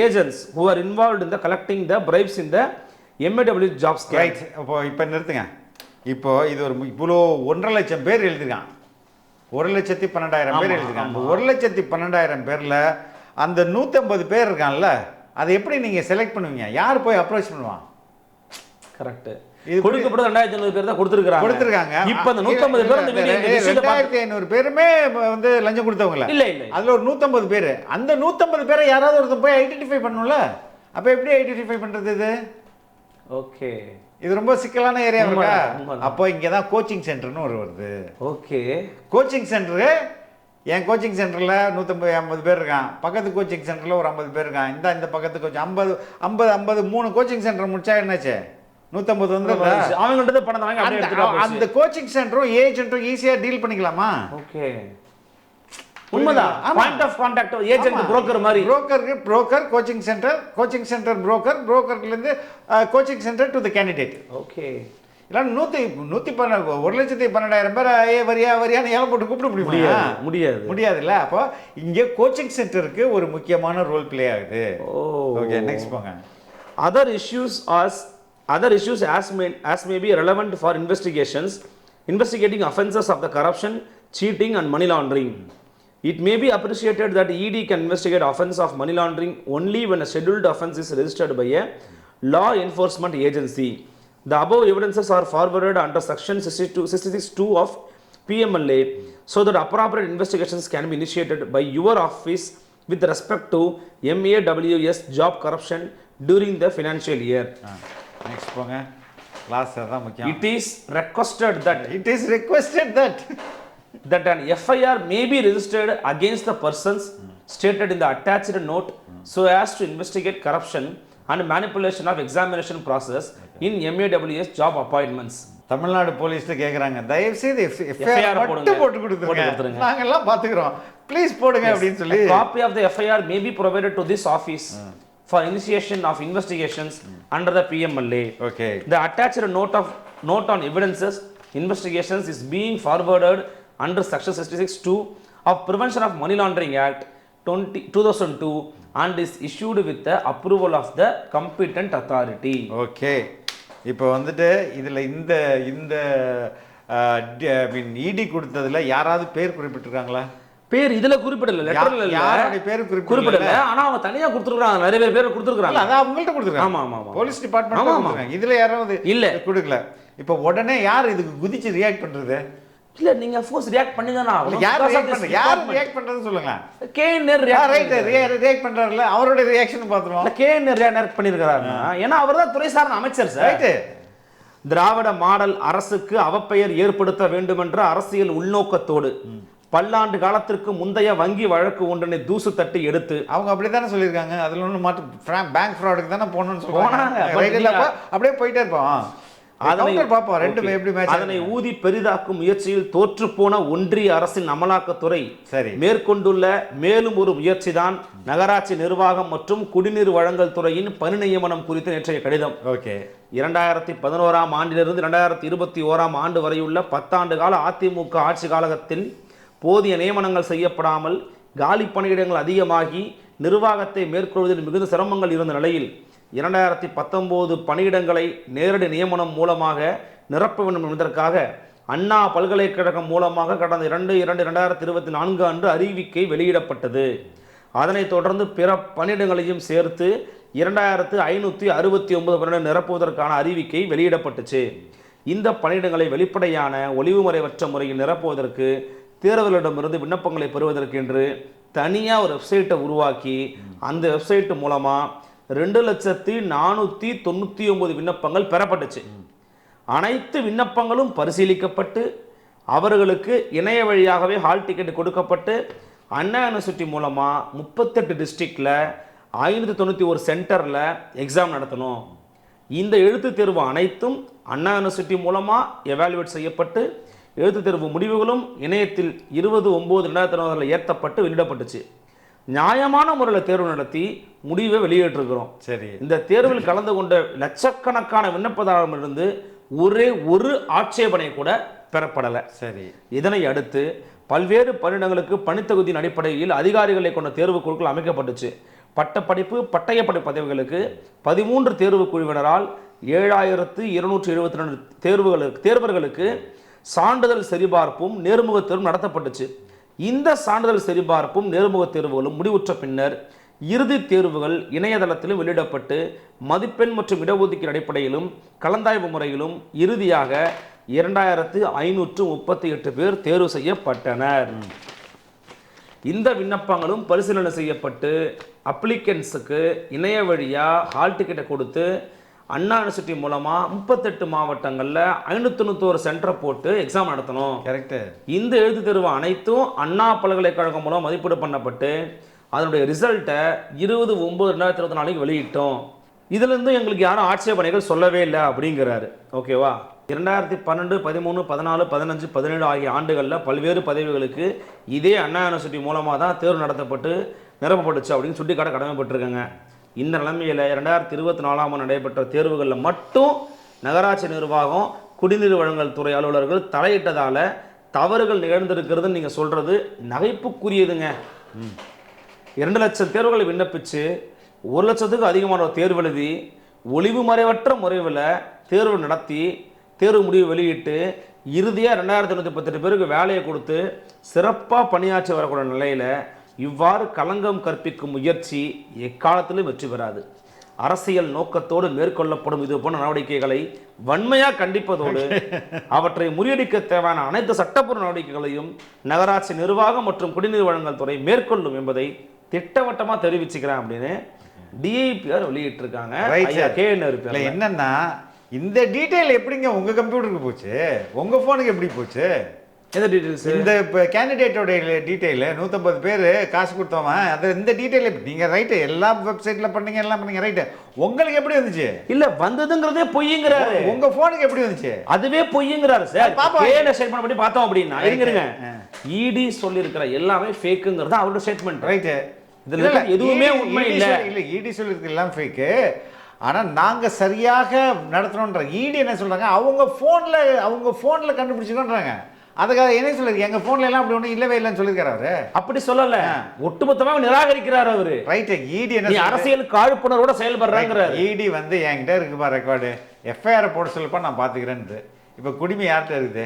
agents who are involved in the collecting the bribes in the MAW job scam? Right. இப்போ நிறுத்துங்க. இப்போ இது ஒரு இவ்வளோ 1.5 லட்சம் பேர் எழுதிருக்கான். 1,12,000 பேர் எழுதிருக்கான். 1,12,000 பேர்ல அந்த 150 பேர் இருக்கான்ல, அதை எப்படி நீங்க செலக்ட் பண்ணுவீங்க? யார் போய் அப்ரோச் பண்ணுவான்? கரெக்ட். இது கொடுக்கப்பட்ட 2,500 பேர் தான் கொடுத்திருக்காங்க. இப்போ அந்த 150 பேர் அந்த வீடியோ 2,500 பேருமே வந்து லஞ்சம் கொடுத்தவங்க இல்ல. அதுல ஒரு 150 பேர். அந்த 150 பேரை யாராவது ஒருத்தர் போய் ஐடென்டிஃபை பண்ணணும்ல. அப்ப எப்படி ஐடென்டிஃபை பண்றது இது? ஓகே, இது ரொம்ப சிக்கலான ஏரியா இருக்கா? அப்போ இங்க தான் கோச்சிங் சென்டர்னு ஒரு வருது. Okay, coaching centre. என் கோச்சிங் சென்டரில் 150 பேர் இருக்கான். பக்கத்து கோச்சிங் சென்டரில் ஒரு 50 பேர் இருக்கான். இந்த பக்கத்து கோச்சிங் 50 3 கோச்சிங் சென்டர் முடிச்சா என்னாச்சு? 150 வந்து அவங்கள்ட்ட பணம் வாங்கி அப்படியே எடுத்துட்டு அந்த கோச்சிங் சென்டரும் ஏஜென்ட்டும் ஈஸியா டீல் பண்ணிக்கலாமா? ஓகே, உண்மைதான். Point of contact agent broker மாதிரி. புரோக்கர் கோச்சிங் சென்டர் புரோக்கர்ல இருந்து coaching centre to the candidate. Okay, இல்ல 1,12,000 பேர் வரியான்னு ஏலம் போட்டு கூப்பிட முடியாதுல்ல. அப்போ இங்க கோச்சிங் சென்டருக்கு ஒரு முக்கியமான ரோல் பிளே ஆகுது. ஓகே, நெக்ஸ்ட் போங்க. Other issues as may be relevant for investigating offences of the corruption, cheating and money laundering. It may be appreciated that ED can investigate offence of money laundering only when a scheduled offence is registered by a law enforcement agency. The above evidences are forwarded under section 66(2) of PMLA so that appropriate investigations can be initiated by your office with respect to MAWS job corruption during the financial year. Next போங்க. Class தான் முக்கியம். It is requested that an FIR may be registered against the persons stated in the attached note so as to investigate corruption and manipulation of examination process in MAWS job appointments. Tamil Nadu போலீஸ்ல கேக்குறாங்க, தயவு செய்து FIR போட்டு கொடுத்துருங்க, நாங்க எல்லாம் பாத்துக்கிறோம், please போடுங்க அப்படின்னு சொல்லி. Copy of the FIR may be provided to this office for initiation of investigations under the PMLA. Okay. The attached note on evidences investigations is being forwarded under section 66(2) of Prevention of Money Laundering Act 2002 and is issued with the approval of the competent authority. Okay. இப்போ வந்துட்டு இதுல இந்த ED கொடுத்ததுல யாராவது பேர் குறிப்பிட்டிருக்காங்களா? பேர் இதுல குறிப்பிடல, லெட்டர்ல இல்ல, யாரோட பேர் குறிப்பிடல. ஆனா அவங்க தனியா கொடுத்திருக்காங்க, நிறைய பேர் கொடுத்திருக்காங்க. அத அவங்கள்ட்ட கொடுத்திருக்காங்க. ஆமா, போலீஸ் டிபார்ட்மென்ட் கொடுத்திருக்காங்க. இதுல யாராவது இல்ல கொடுக்கல. இப்போ உடனே யார் இதுக்கு குதிச்சு ரியாக்ட் பண்றது? இல்ல, நீங்க ஃபோர்ஸ் ரியாக்ட் பண்ணி தான ஆகணும். யார் ரியாக்ட் பண்றது சொல்லுங்க. KN ரியாக்ட் பண்றாருல, அவரோட ரியாக்ஷன் பாத்துறோம். KN ரியாக்ட் பண்ணிருக்காருன்னா ஏன்னா அவர்தான் துறை சார்ந்த அமைச்சர் சார். ரைட். திராவிட மாடல் அரசுக்கு அவப்பெயர் ஏற்படுத்த வேண்டும் என்ற அரசியல் உள்நோக்கத்தோடு பல்லாண்டு காலத்திற்கு முந்தைய வங்கி வழக்கு ஒன்றினை தூசு தட்டி எடுத்து அவங்க அப்படித்தானே சொல்லியிருக்காங்க. அதுல ஒன்று மாட்டு பேங்க் ஃப்ராடுக்கு தானே போகணும்னு சொல்லுவாங்க. அப்படியே போயிட்டே இருப்போம். அதனை ஊதி பெரிதாக்கும் முயற்சியில் தோற்று போன ஒன்றிய அரசின் அமலாக்கத்துறை மேற்கொண்டுள்ள மேலும் ஒரு முயற்சி தான் நகராட்சி நிர்வாகம் மற்றும் குடிநீர் வழங்கல் துறையின் பணி நியமனம் குறித்து நேற்றைய கடிதம். 2011ஆம் ஆண்டிலிருந்து 2021ஆம் ஆண்டு வரையுள்ள 10 ஆண்டு கால அதிமுக ஆட்சி காலகத்தில் போதிய நியமனங்கள் செய்யப்படாமல் காலி பணியிடங்கள் அதிகமாகி நிர்வாகத்தை மேற்கொள்வதில் மிகுந்த சிரமங்கள் இருந்த நிலையில் 2019 பணியிடங்களை நேரடி நியமனம் மூலமாக நிரப்ப வேண்டும் என்பதற்காக அண்ணா பல்கலைக்கழகம் மூலமாக கடந்த 2/2/2024 அன்று அறிவிக்கை வெளியிடப்பட்டது. அதனைத் தொடர்ந்து பிற பணியிடங்களையும் சேர்த்து 2569 பணியிடம் நிரப்புவதற்கான அறிவிக்கை வெளியிடப்பட்டுச்சு. இந்த பணியிடங்களை வெளிப்படையான ஒளிவுமறைவற்ற முறையில் நிரப்புவதற்கு தேர்தலிடமிருந்து விண்ணப்பங்களை பெறுவதற்கு என்று தனியாக ஒரு வெப்சைட்டை உருவாக்கி அந்த வெப்சைட் மூலமாக 2,499 விண்ணப்பங்கள் பெறப்பட்டுச்சு. அனைத்து விண்ணப்பங்களும் பரிசீலிக்கப்பட்டு அவர்களுக்கு இணைய வழியாகவே ஹால் டிக்கெட் கொடுக்கப்பட்டு அண்ணா யூனிவர்சிட்டி மூலமாக 38 டிஸ்ட்ரிக்டில் 591 சென்டரில் எக்ஸாம் நடத்தணும். இந்த எழுத்து தேர்வு அனைத்தும் அண்ணா யூனிவர்சிட்டி மூலமாக எவாலுவேட் செய்யப்பட்டு எழுத்து தேர்வு முடிவுகளும் இணையத்தில் 20/9/2020 ஏற்றப்பட்டு வெளியிடப்பட்டுச்சு. நியாயமான முறையில் தேர்வு நடத்தி முடிவை வெளியிட்டிருக்கிறோம். சரி, இந்த தேர்வில் கலந்து கொண்ட லட்சக்கணக்கான விண்ணப்பதாரரிடமிருந்து ஒரே ஒரு ஆட்சேபனை கூட பெறப்படலை. சரி, இதனை அடுத்து பல்வேறு பணியிடங்களுக்கு பணித்தகுதியின் அடிப்படையில் அதிகாரிகளை கொண்ட தேர்வு குழுக்கள் அமைக்கப்பட்டுச்சு. பட்டப்படிப்பு பட்டய படிப்பு பதவிகளுக்கு 13 தேர்வு குழுவினரால் 7,272 தேர்வர்களுக்கு சான்றிதழ் சரிபார்ப்பும் நேர்முக தேர்வும் நடத்தப்பட்டுச்சு. இந்த சான்றிதழ் சரிபார்ப்பும் நேர்முக தேர்வுகளும் முடிவுற்ற பின்னர் இறுதித் தேர்வுகள் இணையதளத்திலும் வெளியிடப்பட்டு மதிப்பெண் மற்றும் இடஒதுக்கீடு அடிப்படையிலும் கலந்தாய்வு முறையிலும் இறுதியாக 2,538 பேர் தேர்வு செய்யப்பட்டனர். இந்த விண்ணப்பங்களும் பரிசீலனை செய்யப்பட்டு அப்ளிகன்ஸுக்கு இணைய வழியாக ஹால் டிக்கெட்டை கொடுத்து அண்ணா யூனிவர்சிட்டி மூலமாக 38 மாவட்டங்களில் 591 சென்டரை போட்டு எக்ஸாம் நடத்தணும். கரெக்டு. இந்த எழுத்து தேர்வு அனைத்தும் அண்ணா பல்கலைக்கழகம் மூலம் மதிப்பீடு பண்ணப்பட்டு அதனுடைய ரிசல்ட்டை 20/9/2024 வெளியிட்டோம். இதுலேருந்து எங்களுக்கு யாரும் ஆட்சேபனைகள் சொல்லவே இல்லை அப்படிங்கிறாரு. ஓகேவா? 2012, 13, 14, 15, 17 ஆகிய ஆண்டுகளில் பல்வேறு பதவிகளுக்கு இதே அண்ணா யூனிவர்சிட்டி மூலமாக தான் தேர்வு நடத்தப்பட்டு நிரப்பப்பட்டுச்சு அப்படின்னு சுட்டிக்காட்ட கடமைப்பட்டிருக்காங்க. இந்த நிலைமையில் 2024 நடைபெற்ற தேர்வுகளில் மட்டும் நகராட்சி நிர்வாகம் குடிநீர் வழங்கல் துறை அலுவலர்கள் தலையிட்டதால் தவறுகள் நிகழ்ந்திருக்கிறதுன்னு நீங்கள் சொல்கிறது நகைப்புக்குரியதுங்க. 2 லட்சம் தேர்வுகளை விண்ணப்பித்து 1 லட்சத்துக்கு அதிகமான தேர்வு எழுதி ஒளிவு மறைவற்ற முறையில் தேர்வு நடத்தி தேர்வு முடிவு வெளியிட்டு இறுதியாக 2,938 பேருக்கு வேலையை கொடுத்து சிறப்பாக பணியாற்றி வரக்கூடிய நிலையில் இவ்வாறு களங்கம் கற்பிக்கும் முயற்சி எக்காலத்திலும் வெற்றி பெறாது. அரசியல் நோக்கத்தோடு மேற்கொள்ளப்படும் இது போன்ற நடவடிக்கைகளை வன்மையாக கண்டிப்பதோடு அவற்றை முறியடிக்க தேவையான அனைத்து சட்டப்பூர்வ நடவடிக்கைகளையும் நகராட்சி நிர்வாகம் மற்றும் குடிநீர் வழங்கல் துறை மேற்கொள்ளும் என்பதை திட்டவட்டமாக தெரிவிச்சுக்கிறேன் அப்படின்னு டிஐபிஆர் வெளியிட்டிருக்காங்க. KN Nehru என்னன்னா இந்த டீட்டெயில் எப்படிங்க உங்க கம்ப்யூட்டருக்கு போச்சு, உங்க போனுக்கு எப்படி போச்சு? எந்த டீட்டெயில்ஸ்? இந்த இப்போ கேண்டிடேட்டோட டீட்டெயில் 150 பேர் காசு கொடுத்தோமா அது இந்த டீட்டெயில் நீங்கள் ரைட்டு எல்லா வெப்சைட்டில் பண்ணீங்க எல்லாம் பண்ணீங்க ரைட்டு. உங்களுக்கு எப்படி வந்துச்சு? இல்லை வந்ததுங்கிறதே பொய்யுங்கிறாரு. உங்கள் ஃபோனுக்கு எப்படி வந்துச்சு? அதுவே பொய்யுங்கிறாரு சார். பாப்பா ஸ்டேட்மெண்ட் பண்ணி பார்த்தோம் அப்படின்னா இருங்க இடி சொல்லியிருக்கிற எல்லாமே ஃபேக்குங்கிறது அவரோட ஸ்டேட்மெண்ட். ரைட்டு. இதில் எதுவுமே உண்மை இல்லை. இல்லை இடி சொல்லியிருக்கு எல்லாம் ஃபேக்கு. ஆனால் நாங்கள் சரியாக நடத்துகிறோன்ற இடி என்ன சொல்கிறாங்க அவங்க ஃபோனில் கண்டுபிடிச்சிக்கோன்றாங்க. அதுக்காக என்ன சொல்லிருக்கு எங்கள் ஃபோனில் எல்லாம் அப்படி ஒன்றும் இல்லவே இல்லைன்னு சொல்லியிருக்காரு அவரு. அப்படி சொல்லலை, ஒட்டுமொத்தமாக நிராகரிக்கிறார் அவரு. ரைட்டு. இடி என்ன அரசியல் காழ்ப்புணர்வோட செயல்படுறாங்கிறார். இடி வந்து என்கிட்ட இருக்குப்பா ரெக்கார்டு எஃப்ஐஆரை போட சொல்லப்பா நான் பார்த்துக்கிறேன்னு. இப்போ குடிமை யார்கிட்ட இருக்குது?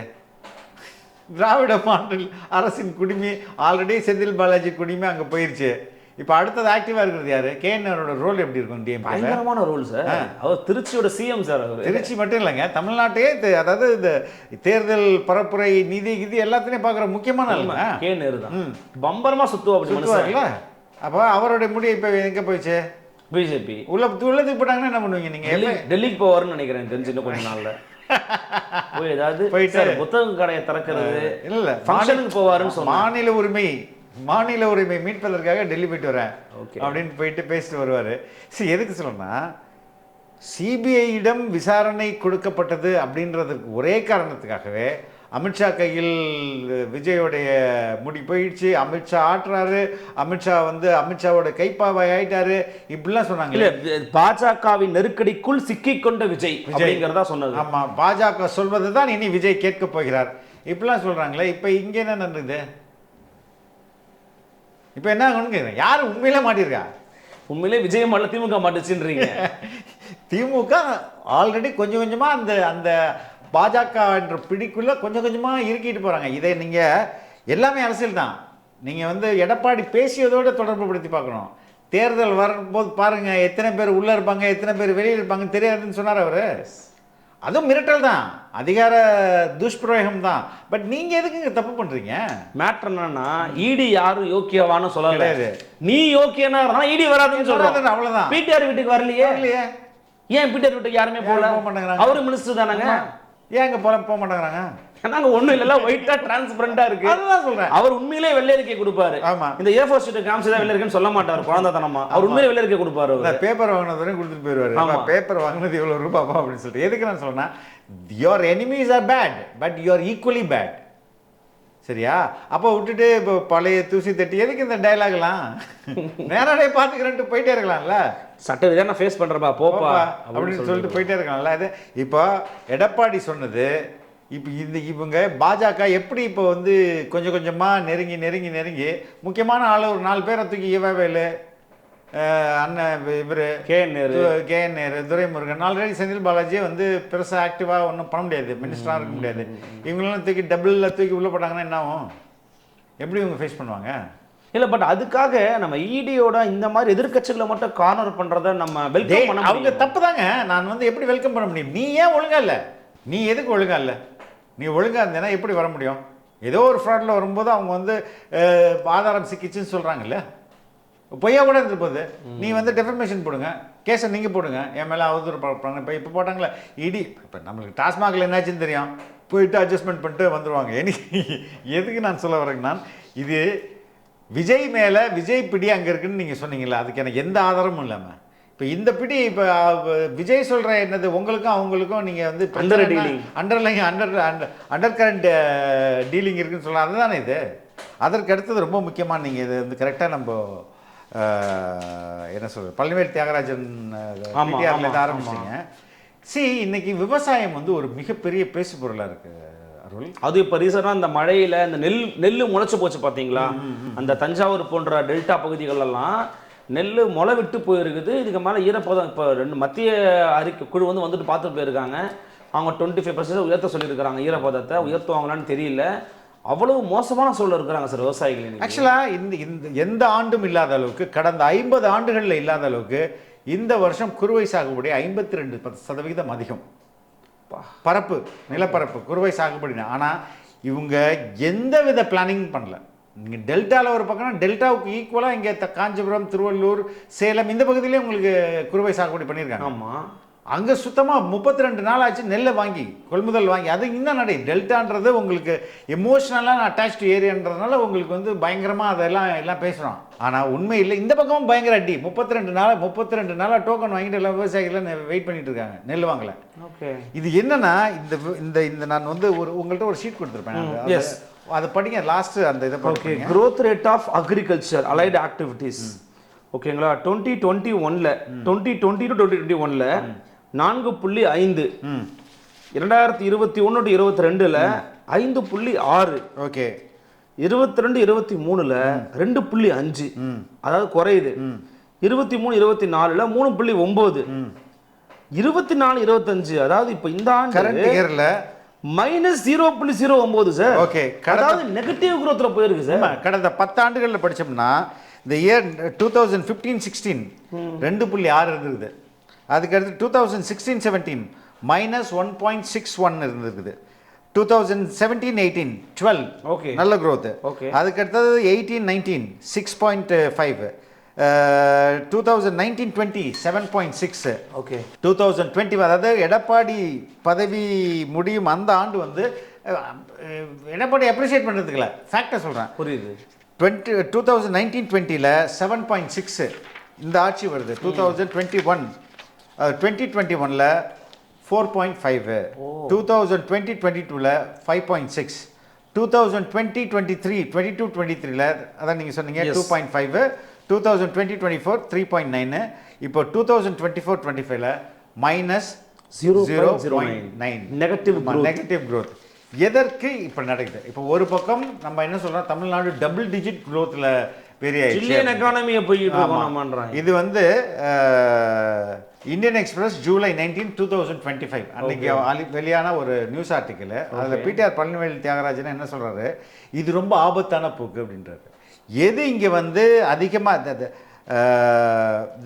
திராவிட மாடல் அரசின் குடிமை ஆல்ரெடி செந்தில் பாலாஜி குடிமை அங்கே போயிருச்சு. இப்போ அடுத்தது ஆக்டிவாக இருக்கிறது யாரு? KN Nehruவோட ரோல் எப்படி இருக்கும்? டிஎம்கே பயங்கரமான ரோல் சார். அவர் திருச்சியோட சிஎம் சார். அவர் திருச்சி மட்டும் இல்லைங்க, தமிழ்நாட்டையே அதாவது இந்த தேர்தல் பரப்புரை நிதி எல்லாத்தையும் பார்க்குற முக்கியமான KN Nehru தான். பம்பரமாக சுற்றுவாருல. அப்போ அவருடைய முடிவு இப்போ எங்கே போயிடுச்சு? பிஜேபி உள்ளதுக்கு போட்டாங்கன்னா என்ன பண்ணுவீங்க நீங்கள்? டெல்லிக்கு போவாருன்னு நினைக்கிறேன் தெரிஞ்சு இன்னும் கொஞ்ச நாளில். போய் ஏதாவது போயிட்டு புத்தக கடையை திறக்கிறது இல்லை ஃபங்க்ஷனுக்கு போவாருன்னு சொன்னாங்க. மாநில உரிமை மீட்பதற்காக டெல்லி போயிட்டு வரேன் அப்படின்னு போயிட்டு பேசிட்டு வருவார். சரி, எதுக்கு சொல்லணும்னா சிபிஐயிடம் விசாரணை கொடுக்கப்பட்டது அப்படின்றதுக்கு ஒரே காரணத்துக்காகவே அமித்ஷா கையில் விஜயோடைய முடி போயிடுச்சு, அமித்ஷா ஆட்டுறாரு, அமித்ஷாவோட கைப்பாவை ஆயிட்டாரு இப்படிலாம் சொன்னாங்க. இல்லை, பாஜகவின் நெருக்கடிக்குள் சிக்கிக்கொண்ட விஜய் அப்படிங்கிறதா சொன்னது. ஆமாம், பாஜக சொல்வது தான் இனி விஜய் கேட்க போகிறார் இப்படிலாம் சொல்கிறாங்களே. இப்போ இங்கே என்ன நடந்தது? இப்போ என்ன ஆகணும்னு யார் உண்மையிலே மாட்டிருக்கா? உண்மையிலே விஜய் மாடல திமுக மாட்டுச்சுன்றீங்க. திமுக ஆல்ரெடி கொஞ்சம் கொஞ்சமாக அந்த பாஜக என்ற பிடிக்குள்ள கொஞ்சம் கொஞ்சமாக இறுக்கிட்டு போகிறாங்க. இதை நீங்கள் எல்லாமே அரசியல் தான். நீங்கள் எடப்பாடி பேசியதோடு தொடர்பு படுத்தி பார்க்கணும். தேர்தல் வரும்போது பாருங்கள் எத்தனை பேர் உள்ளே இருப்பாங்க எத்தனை பேர் வெளியில் இருப்பாங்கன்னு தெரியாதுன்னு சொன்னார் அவர். அதுவும் மிரட்டல் தான், அதிகார துஷ்பிரயோகம் தான். பட் நீங்க எதுக்கு தப்பு பண்றீங்க? மேட்டர் என்னன்னா இடி யாரும் யோக்கியவான்னு சொல்லல, நீ யோக்கியனா இருந்தா இடி வராதுன்னு சொல்றாங்க. அவ்வளவுதான். பிடிஆர் வீட்டுக்கு வரலையே. ஏன் பிடிஆர் வீட்டுக்கு யாருமே போக மாட்டேங்கிறாங்க? அவரு மினிஸ்டர் தானங்க, ஏன் அங்க போக மாட்டேங்கிறாங்க? நாங்க ஒண்ணும் இல்ல, ஒயிட்டா டிரான்ஸ்பரண்டா இருக்கு. அதுதான் சொல்றேன். அவர் உண்மையிலே வெள்ளை அறிக்கை கொடுப்பாரு. இந்த ஏ4 ஷீட் காமிச்சதா வெள்ளை அறிக்கைன்னு சொல்ல மாட்டாரு குழந்தைத்தனமா. அவர் உண்மையிலே வெள்ளை அறிக்கை கொடுப்பாரு. பேப்பர் வாங்கினது வரைக்கும் கொடுத்துட்டு போயிருவாரு. பேப்பர் வாங்கினது எவ்வளவு ரூபாப்பா அப்படின்னு சொல்லிட்டு. எதுக்கு நான் சொல்றேன்னா, your enemies are bad but you are equally bad. சரியா? அப்போ விட்டுட்டு இப்போ பழைய தூசி தட்டி எதுக்கு இந்த டயலாக்லாம்? நேரடியே பார்த்துக்கிறேன்ட்டு போயிட்டே இருக்கலாம்ல. சட்ட விதியாக நான் ஃபேஸ் பண்ணுறப்பா போப்பா அப்படின்னு சொல்லிட்டு போயிட்டே இருக்கலாம்ல. அது இப்போ எடப்பாடி சொன்னது, இப்போ இவங்க பாஜக எப்படி இப்போ வந்து கொஞ்சம் கொஞ்சமாக நெருங்கி முக்கியமான ஆள் ஒரு 4 பேரை தூக்கி இவவேலு, அண்ணன் இவர் KN நேரு, துரைமுருகன், ஆல்ரெடி செந்தில் பாலாஜியே வந்து பெருசாக ஆக்டிவாக ஒன்றும் பண்ண முடியாது, மினிஸ்டராக இருக்க முடியாது. இவங்களெல்லாம் தூக்கி டபுளில் தூக்கி உள்ளே போட்டாங்கன்னா என்ன ஆகும்? எப்படி இவங்க ஃபேஸ் பண்ணுவாங்க? இல்லை, பட் அதுக்காக நம்ம இடியோட இந்த மாதிரி எதிர்க்கட்சிகளை மட்டும் கார்னர் பண்ணுறத நம்ம வெல்கம் பண்ண, அவங்க தப்பு தாங்க. நான் வந்து எப்படி வெல்கம் பண்ண முடியும்? நீ ஏன் ஒழுங்கா இல்லை? நீ எதுக்கு ஒழுங்கா இல்லை? நீ ஒழுங்காக இருந்தேன்னா எப்படி வர முடியும்? ஏதோ ஒரு ஃப்ராடில் வரும்போது அவங்க வந்து ஆதாரம் சிக்கிச்சுன்னு சொல்கிறாங்கல்ல, பொய்யா கூட இருந்துட்டு போகுது. நீ வந்து டெஃபர்மேஷன் போடுங்க, கேஸை நீங்கள் போடுங்க, என் மேலே அவதூறு போடுறாங்க. இப்போ போட்டாங்களே இடி, இப்போ நம்மளுக்கு டாஸ்மாகில் என்னாச்சுன்னு தெரியும், போயிட்டு அட்ஜஸ்ட்மெண்ட் பண்ணிட்டு வந்துடுவாங்க. எதுக்கு நான் சொல்ல வரேங்க, நான் இது விஜய் மேலே விஜய் பிடி அங்கே இருக்குன்னு நீங்கள் சொன்னீங்களா, அதுக்கு எனக்கு எந்த ஆதாரமும் இல்லாமல் இப்போ இந்த பிடி இப்போ விஜய் சொல்கிற என்னது, உங்களுக்கும் அவங்களுக்கும் நீங்கள் வந்து அண்டர் கரண்ட் டீலிங் இருக்குன்னு சொல்லலாம். அதுதானே இது. அதற்கு அடுத்தது ரொம்ப முக்கியமான, நீங்கள் இது வந்து கரெக்டாக நம்ம என்ன சொல்கிறது, பழனிவேல் தியாகராஜன் பிடிஆர்லேருந்து ஆரம்பிச்சிங்க. இன்னைக்கு விவசாயம் வந்து ஒரு மிகப்பெரிய பேசு பொருளாக இருக்குது அருள். அது இப்போ ரீசனாக இந்த மழையில் இந்த நெல் முளைச்சி போச்சு பார்த்தீங்களா, அந்த தஞ்சாவூர் போன்ற டெல்டா பகுதிகளெல்லாம் நெல் முளை விட்டு போயிருக்குது. இதுக்கு மேலே ஈரப்பதம் இப்போ 2 மத்திய அறிக்கை குழு வந்து வந்துட்டு பார்த்துட்டு போயிருக்காங்க. அவங்க 25% உயர்த்த சொல்லியிருக்கிறாங்க. ஈரப்பதத்தை உயர்த்துவாங்களான்னு தெரியல. அவ்வளவு மோசமான சூழல் இருக்கிறாங்க சார் விவசாயிகள். ஆக்சுவலாக இந்த எந்த ஆண்டும் இல்லாத அளவுக்கு, கடந்த 50 ஆண்டுகளில் இல்லாத அளவுக்கு இந்த வருஷம் குறுவை சாகுபடி 52% அதிகம். பரப்பு, நிலப்பரப்பு குறுவை சாகுபடினா. ஆனால் இவங்க எந்த வித பிளானிங் பண்ணல. நீங்கள் டெல்டாவில் ஒரு பக்கம்னா டெல்டாவுக்கு ஈக்குவலாக இங்கே காஞ்சிபுரம், திருவள்ளூர், சேலம் இந்த பகுதியிலே உங்களுக்கு குறுவை சாகுபடி பண்ணியிருக்காங்க. ஆமாம், அங்கே சுத்தமாக 32 நாள் ஆச்சு நெல்லை வாங்கி கொள்முதல் வாங்கி. அது இன்னும் நடை. டெல்டான்றது உங்களுக்கு எமோஷ்னலாக அட்டாச்டு ஏரியான்றதுனால உங்களுக்கு வந்து பயங்கரமாக அதெல்லாம் எல்லாம் பேசுகிறோம். ஆனால் உண்மை இல்லை. இந்த பக்கமும் பயங்கர அடி. 32 நாளாக டோக்கன் வாங்கிட்டு எல்லாம் விவசாயிகள் வெயிட் பண்ணிட்டு இருக்காங்க, நெல் வாங்கலை. ஓகே, இது என்னன்னா இந்த நான் வந்து உங்கள்கிட்ட ஒரு ஷீட் கொடுத்துருப்பேன், அதை படிங்க லாஸ்ட் அந்த இதை. Okay, growth rate of agriculture allied activities. ஓகேங்களா, 2021ல 2020 to 2021ல 4.5, 2021 to 22ல 5.6, ஓகே, 22-23ல 2.5, அதாவது குறையுது. 23-24ல 3.9, 24-25, அதாவது இப்போ இந்த ஆண்டு கரண்ட் இயர்ல -0.09 சார். ஓகே, அதாவது நெகட்டிவ் growthல போயிருக்கு சார். கடந்த 10 ஆண்டுகளில் படிச்சோம்னா இந்த இயர் 2015-16 2.6 இருந்தது. அதுக்கடுத்து 2016-17 -1.61 இருந்திருக்குது. 2017-18 12, ஓகே, நல்ல growth. ஓகே, அதுக்கடுத்தது 18-19 6.5, 2019-20 7.6, ஓகே, 2020 அதாவது எடப்பாடி பதவி முடியும் அந்த ஆண்டு வந்து எடப்பாடி அப்ரிஷியேட் பண்ணுறதுக்குல ஃபேக்டர் சொல்கிறேன், புரியுது. 2019-20ல 7.6 இந்த ஆட்சி வருது. 2021ல 4.5, 2020-22ல 5.6, 2020-23 அதான் நீங்கள் சொன்னீங்க 2.5, 2020-24 3.9, இப்போ 2024-25ல -0.09 நெகட்டிவ் growth. எதற்கு இப்போ நடக்குது? இப்போ ஒரு பக்கம் நம்ம என்ன சொல்கிறோம், தமிழ்நாடு டபுள் டிஜிட் க்ரோத்தில் பெரிய எக்கானமியை போயிட்டு இருக்கோம். இது வந்து இந்தியன் எக்ஸ்பிரஸ் ஜூலை 19, 2025 அன்னைக்கு வெளியான ஒரு நியூஸ் ஆர்டிக்கல். அதில் பிடிஆர் பழனிவேல் தியாகராஜன் என்ன சொல்கிறாரு, இது ரொம்ப ஆபத்தான போக்கு அப்படின்றாரு. எது இங்கே வந்து அதிகமாக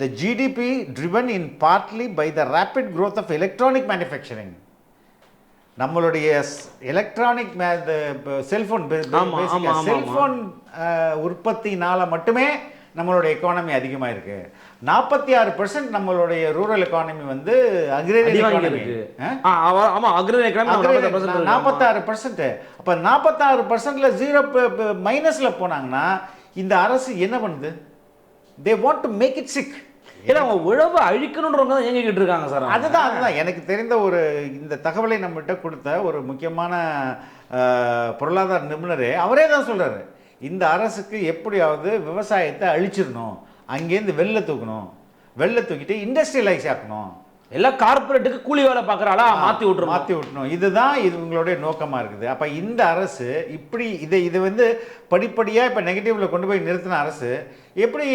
the GDP driven in partly by the rapid growth of electronic manufacturing. நம்மளுடைய எலக்ட்ரானிக் செல்ஃபோன் உற்பத்தினால மட்டுமே நம்மளுடைய எக்கானமி அதிகமாக இருக்கு. 46% நம்மளுடைய ரூரல் எக்கானமி வந்து அக்ரேரியன் எக்கானமி. ஆமா, அக்ரேரியன் எக்கானமி 46%. அப்ப 46%ல 0 மைனஸ்ல போனாங்கன்னா இந்த அரசு என்ன பண்ணுது? they want to make it sick. ஏன்னா அவங்க உழவை அழிக்கணுன்றவங்க தான் இயங்கிக்கிட்டு இருக்காங்க சார். அதுதான் எனக்கு தெரிந்த ஒரு இந்த தகவலை நம்மகிட்ட கொடுத்த ஒரு முக்கியமான பொருளாதார நிபுணரே அவரே தான் சொல்றாரு, இந்த அரசுக்கு எப்படியாவது விவசாயத்தை அழிச்சிடணும், அங்கேருந்து வெளில தூக்கிட்டு இண்டஸ்ட்ரியலைஸ் ஆக்கணும், எல்லாம் கார்பரேட்டுக்கு கூலி வேலை பார்க்குறாளா மாற்றி விட்டுணும். இதுதான் உங்களுடைய நோக்கமாக இருக்குது. அப்போ இந்த அரசு இப்படி இதை வந்து படிப்படியாக இப்போ நெகட்டிவில் கொண்டு போய் நிறுத்தின அரசு எப்படி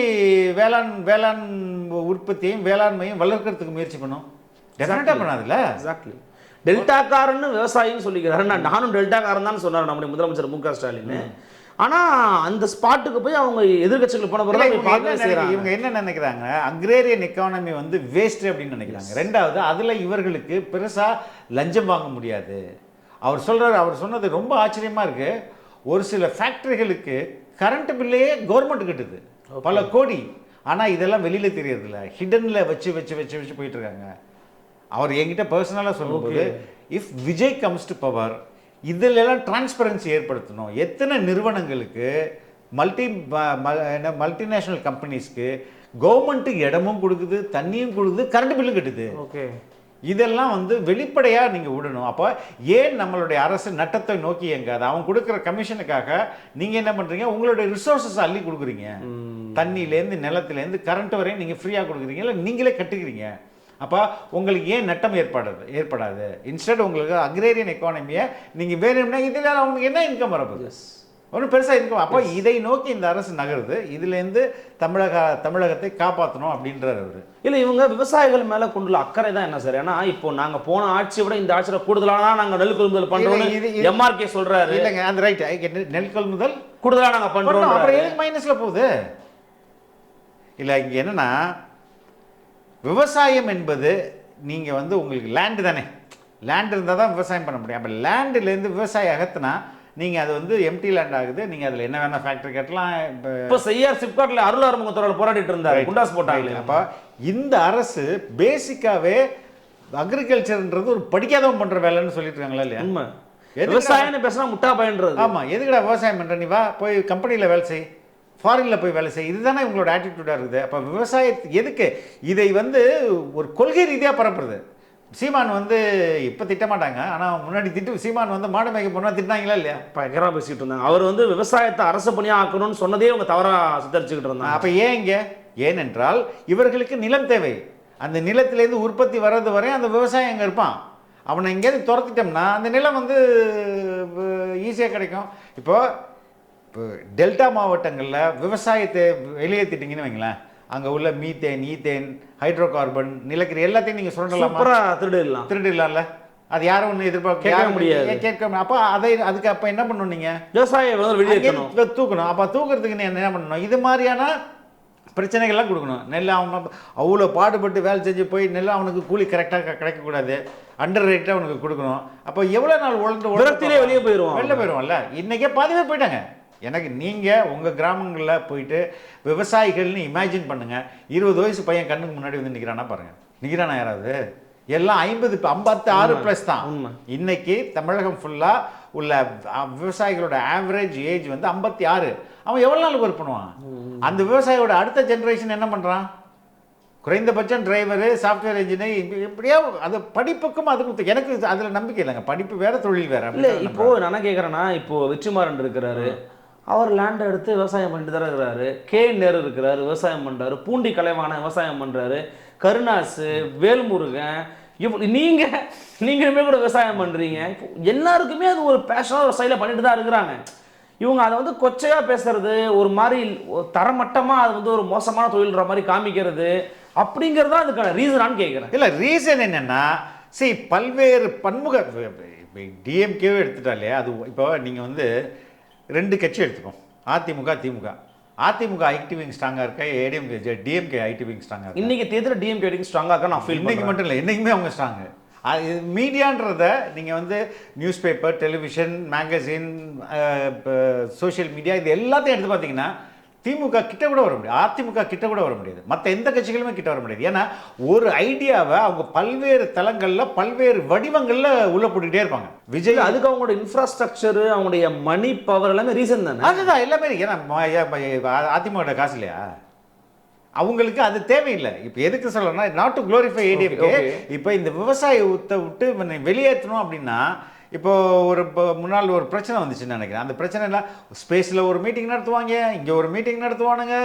வேளாண் உற்பத்தியையும் வேளாண்மையும் வளர்க்கறதுக்கு முயற்சி பண்ணும்? டெஃபினட்டாக பண்ணாதுல்ல. எக்ஸாக்ட்லி. டெல்டாக்காரன்னு விவசாயின்னு சொல்லிக்கிறாரு. நானும் டெல்டாக்காரன் தான் சொன்னார் நம்முடைய முதலமைச்சர் மு.க. ஸ்டாலின். ஆனா அந்த ஸ்பாட்டுக்கு போய் அவங்க எதிர்கட்சிகள் போன பிறகு இவங்க என்ன நினைக்கிறாங்க, அக்ரேரியன் எக்கானமி வந்து வேஸ்ட் அப்படின்னு நினைக்கிறாங்க. ரெண்டாவது, அதுல இவர்களுக்கு பெருசா லஞ்சம் வாங்க முடியாது. அவர் சொன்னது ரொம்ப ஆச்சரியமா இருக்கு. ஒரு சில ஃபேக்டரிகளுக்கு கரண்ட் பில்லையே கவர்மெண்ட் கட்டுது பல கோடி. ஆனா இதெல்லாம் வெளியில தெரியறது இல்லை, ஹிடன்ல வச்சு போயிட்டு இருக்காங்க. அவர் என்கிட்ட பர்சனலா சொல்லும்போது, if Vijay comes to power இதிலெல்லாம் டிரான்ஸ்பரன்சி ஏற்படுத்தணும். எத்தனை நிறுவனங்களுக்கு மல்டிநேஷனல் கம்பெனிஸ்க்கு கவர்மெண்ட்டுக்கு இடமும் கொடுக்குது, தண்ணியும் கொடுக்குது, கரண்ட் பில்லும் கட்டுது. ஓகே, இதெல்லாம் வந்து வெளிப்படையாக நீங்கள் விடணும். அப்போ ஏன் நம்மளுடைய அரசு நட்டத்தை நோக்கி எங்காது? அவங்க கொடுக்குற கமிஷனுக்காக நீங்கள் என்ன பண்ணுறீங்க, உங்களுடைய ரிசோர்ஸஸ் அள்ளி கொடுக்குறீங்க. தண்ணியிலேருந்து நிலத்துலேருந்து கரண்ட் வரையும் நீங்கள் ஃப்ரீயாக கொடுக்குறீங்க, இல்லை நீங்களே கட்டுக்கிறீங்க. அப்போ உங்களுக்கு ஏன் நட்டம் ஏற்படாது? இன்ஸ்டெட் உங்களுக்கு அக்ரேரியன் எக்கானமியை நீங்கள் வேணும்னா இதில் அவங்களுக்கு என்ன இன்கம் வரப்போகுது? ஒன்றும் பெருசாக இன்கம். அப்போ இதை நோக்கி இந்த அரசு நகருது. இதுலேருந்து தமிழகத்தை காப்பாற்றணும் அப்படின்றார் அவர். இல்லை, இவங்க விவசாயிகள் மேலே கொண்டுள்ள அக்கறை தான் என்ன சார்? ஏன்னா இப்போ நாங்கள் போன ஆட்சியை விட இந்த ஆட்சியில் கூடுதலாக தான் நாங்கள் நெல் கொள்முதல் பண்ணுறோம். எம்ஆர்கே சொல்கிறாரு. இல்லைங்க, அந்த ரைட், நெல் கொள்முதல் கூடுதலாக நாங்கள் பண்ணுறோம். அப்புறம் எதுக்கு மைனஸில் போகுது? இல்லை, இங்கே என்னென்னா, விவசாயம் என்பது நீங்கள் வந்து உங்களுக்கு லேண்டு தானே, லேண்ட் இருந்தால் தான் விவசாயம் பண்ண முடியும். அப்போ லேண்டுலேருந்து விவசாயம் அகத்துனா நீங்கள் அது வந்து எம்டி லேண்ட் ஆகுது. நீங்கள் அதில் என்ன வேணால் ஃபேக்ட்ரி கட்டலாம். இப்போ செய்யார் சிப்காட்டில் அருள் ஆறுமுகத்தோட போராடிட்டு இருந்தார், குண்டாஸ் போட்டாங்க. அப்போ இந்த அரசு பேசிக்காகவே அக்ரிகல்ச்சர்ன்றது ஒரு படிக்காதவன் பண்ணுற வேலைன்னு சொல்லிட்டு இருக்காங்களா இல்லையா? உண்மை. விவசாயம் பேசுனா முட்டா பயன்றது. ஆமாம், எதுக்குடா விவசாயம் பண்ணுற? நீ வா போய் கம்பெனியில் வேலை செய், ஃபாரினில் போய் வேலை செய். இதுதானே உங்களோட ஆட்டிடியூடாக இருக்குது. அப்போ விவசாயத்துக்கு எதுக்கு இதை வந்து ஒரு கொள்கை ரீதியாக பரப்புறது? சீமான் வந்து இப்போ திட்டமாட்டாங்க, ஆனால் முன்னாடி சீமான் வந்து மாடு மேய்க்க போனால் திட்டாங்களா இல்லையா? பயங்கரமாக பேசிக்கிட்டு இருந்தாங்க. அவர் வந்து விவசாயத்தை அரசு பணியாக ஆக்கணும்னு சொன்னதே அவங்க தவறாக சித்தரிச்சுக்கிட்டு இருந்தாங்க. அப்போ ஏன் இங்கே? ஏனென்றால் இவர்களுக்கு நிலம் தேவை. அந்த நிலத்திலேருந்து உற்பத்தி வர்றது வரை அந்த விவசாயம் எங்கே இருப்பான்? அவனை எங்கேயாவது துரத்திட்டோம்னா அந்த நிலம் வந்து ஈஸியாக கிடைக்கும். இப்போது டெல்டா மாவட்டங்களில் விவசாயத்தை வெளியேற்றிட்டீங்கன்னு வைங்களேன், அங்கே உள்ள மீத்தேன், ஈத்தேன், ஹைட்ரோ கார்பன், நிலக்கரி எல்லாத்தையும் நீங்கள் சொல்லலாமா? திருடிடலாம்ல. அது யாரும் ஒன்று எதிர்பார்க்க முடியாது, கேட்க. அப்போ அதுக்கு அப்போ என்ன பண்ணணும்? நீங்கள் விவசாயம் தூக்கணும். அப்போ தூக்குறதுக்கு நீ என்ன பண்ணணும்? இது மாதிரியான பிரச்சனைகள்லாம் கொடுக்கணும். நெல் அவங்க அவ்வளோ பாடுபட்டு வேலை செஞ்சு போய் நெல் அவனுக்கு கூலி கரெக்டாக கிடைக்கக்கூடாது, அண்டர் ரேட்டாக அவனுக்கு கொடுக்கணும். அப்போ எவ்வளோ நாள் வெளியே போயிடுவோம்ல. இன்றைக்கே பாதி பேர் போயிட்டாங்க. எனக்கு நீங்கள் உங்கள் கிராமங்களில் போயிட்டு விவசாயிகள்னு இமேஜின் பண்ணுங்கள். 20 வயசு பையன் கண்ணுக்கு முன்னாடி வந்து நிற்கிறானா பாருங்கள். நிற்கிறானா யாராவது? எல்லாம் 56+ தான். இன்னைக்கு தமிழகம் ஃபுல்லாக உள்ள விவசாயிகளோட ஆவரேஜ் ஏஜ் வந்து 56. அவன் எவ்வளோ நாளுக்கு ஒர்க் பண்ணுவான்? அந்த விவசாயியோட அடுத்த ஜென்ரேஷன் என்ன பண்ணுறான்? குறைந்தபட்சம் டிரைவரு, சாஃப்ட்வேர் இன்ஜினியர், இப்படியா அது படிப்புக்கும் அதுக்கும் எனக்கு அதில் நம்பிக்கை இல்லைங்க. படிப்பு வேறு, தொழில் வேறு. இல்லை, இப்போது நான் என்ன கேட்குறேன்னா, இப்போது வெற்றிமாறன் இருக்கிறாரு, அவர் லேண்டை எடுத்து விவசாயம் பண்ணிட்டு தான் இருக்கிறாரு. KN நேரு இருக்கிறாரு, விவசாயம் பண்ணுறாரு. பூண்டி கலைவான விவசாயம் பண்ணுறாரு. கருணாசு, வேல்முருகன், நீங்களுமே கூட விவசாயம் பண்ணுறீங்க. எல்லாருக்குமே அது ஒரு பேஷனாக ஒரு சைடில் பண்ணிட்டு தான் இருக்கிறாங்க. இவங்க அதை வந்து கொச்சையாக பேசுறது, ஒரு மாதிரி தரமட்டமாக அது வந்து ஒரு மோசமான தொழில்ன்ற மாதிரி காமிக்கிறது, அப்படிங்கிறது தான் அதுக்கான ரீசனான்னு கேட்குறேன். இல்லை, ரீசன் என்னென்னா, பல்வேறு பன்முக டிஎம்கேவே எடுத்துட்டாலே அது. இப்போ நீங்கள் வந்து 2 கட்சி எடுத்துக்கோம், அதிமுக, திமுக. அதிமுக ஐடி விங் ஸ்ட்ராங்காக இருக்கா, டிஎம்கே ஐடி விங் ஸ்ட்ராங்காக இருக்கா? இன்னைக்கு தேர்தலில் டிஎம்கே ஐடி ஸ்ட்ராங்காக இருக்கா நான் ஃபீல். இன்னைக்கு மட்டும் இல்லை, என்றைக்குமே அவங்க ஸ்ட்ராங்கு. மீடியான்றத நீங்கள் வந்து news paper, television, magazine, social media இது எல்லாத்தையும் எடுத்து பார்த்தீங்கன்னா திமுக கிட்ட கூட வர முடியாது, அதிமுக கிட்ட கூட வர முடியாது, மற்ற எந்த கட்சிகளுமே கிட்ட வர முடியாது. ஏன்னா ஒரு ஐடியாவை அவங்க பல்வேறு தளங்களில் பல்வேறு வடிவங்களில் உள்ள போட்டுக்கிட்டே இருப்பாங்க. விஜய் அதுக்கு அவங்களோட இன்ஃப்ராஸ்ட்ரக்சர், அவங்களுடைய மணி பவர் எல்லாமே ரீசன் தானே. அதுதான் எல்லாமே. ஏன்னா அதிமுக காசு இல்லையா அவங்களுக்கு, அது தேவையில்லை. இப்போ எதுக்கு சொல்லணும்னா, நாட் டு க்ளோரிஃபை ஏடிஎம்கே. இப்போ இந்த விவசாயத்தை விட்டு வெளியேற்றணும் அப்படின்னா, இப்போ முன்னாள் ஒரு பிரச்சனை வந்துச்சுன்னு நினைக்கிறேன். அந்த பிரச்சனைல ஸ்பேஸில் ஒரு மீட்டிங் நடத்துவாங்க, இங்கே ஒரு மீட்டிங் நடத்துவானுங்க,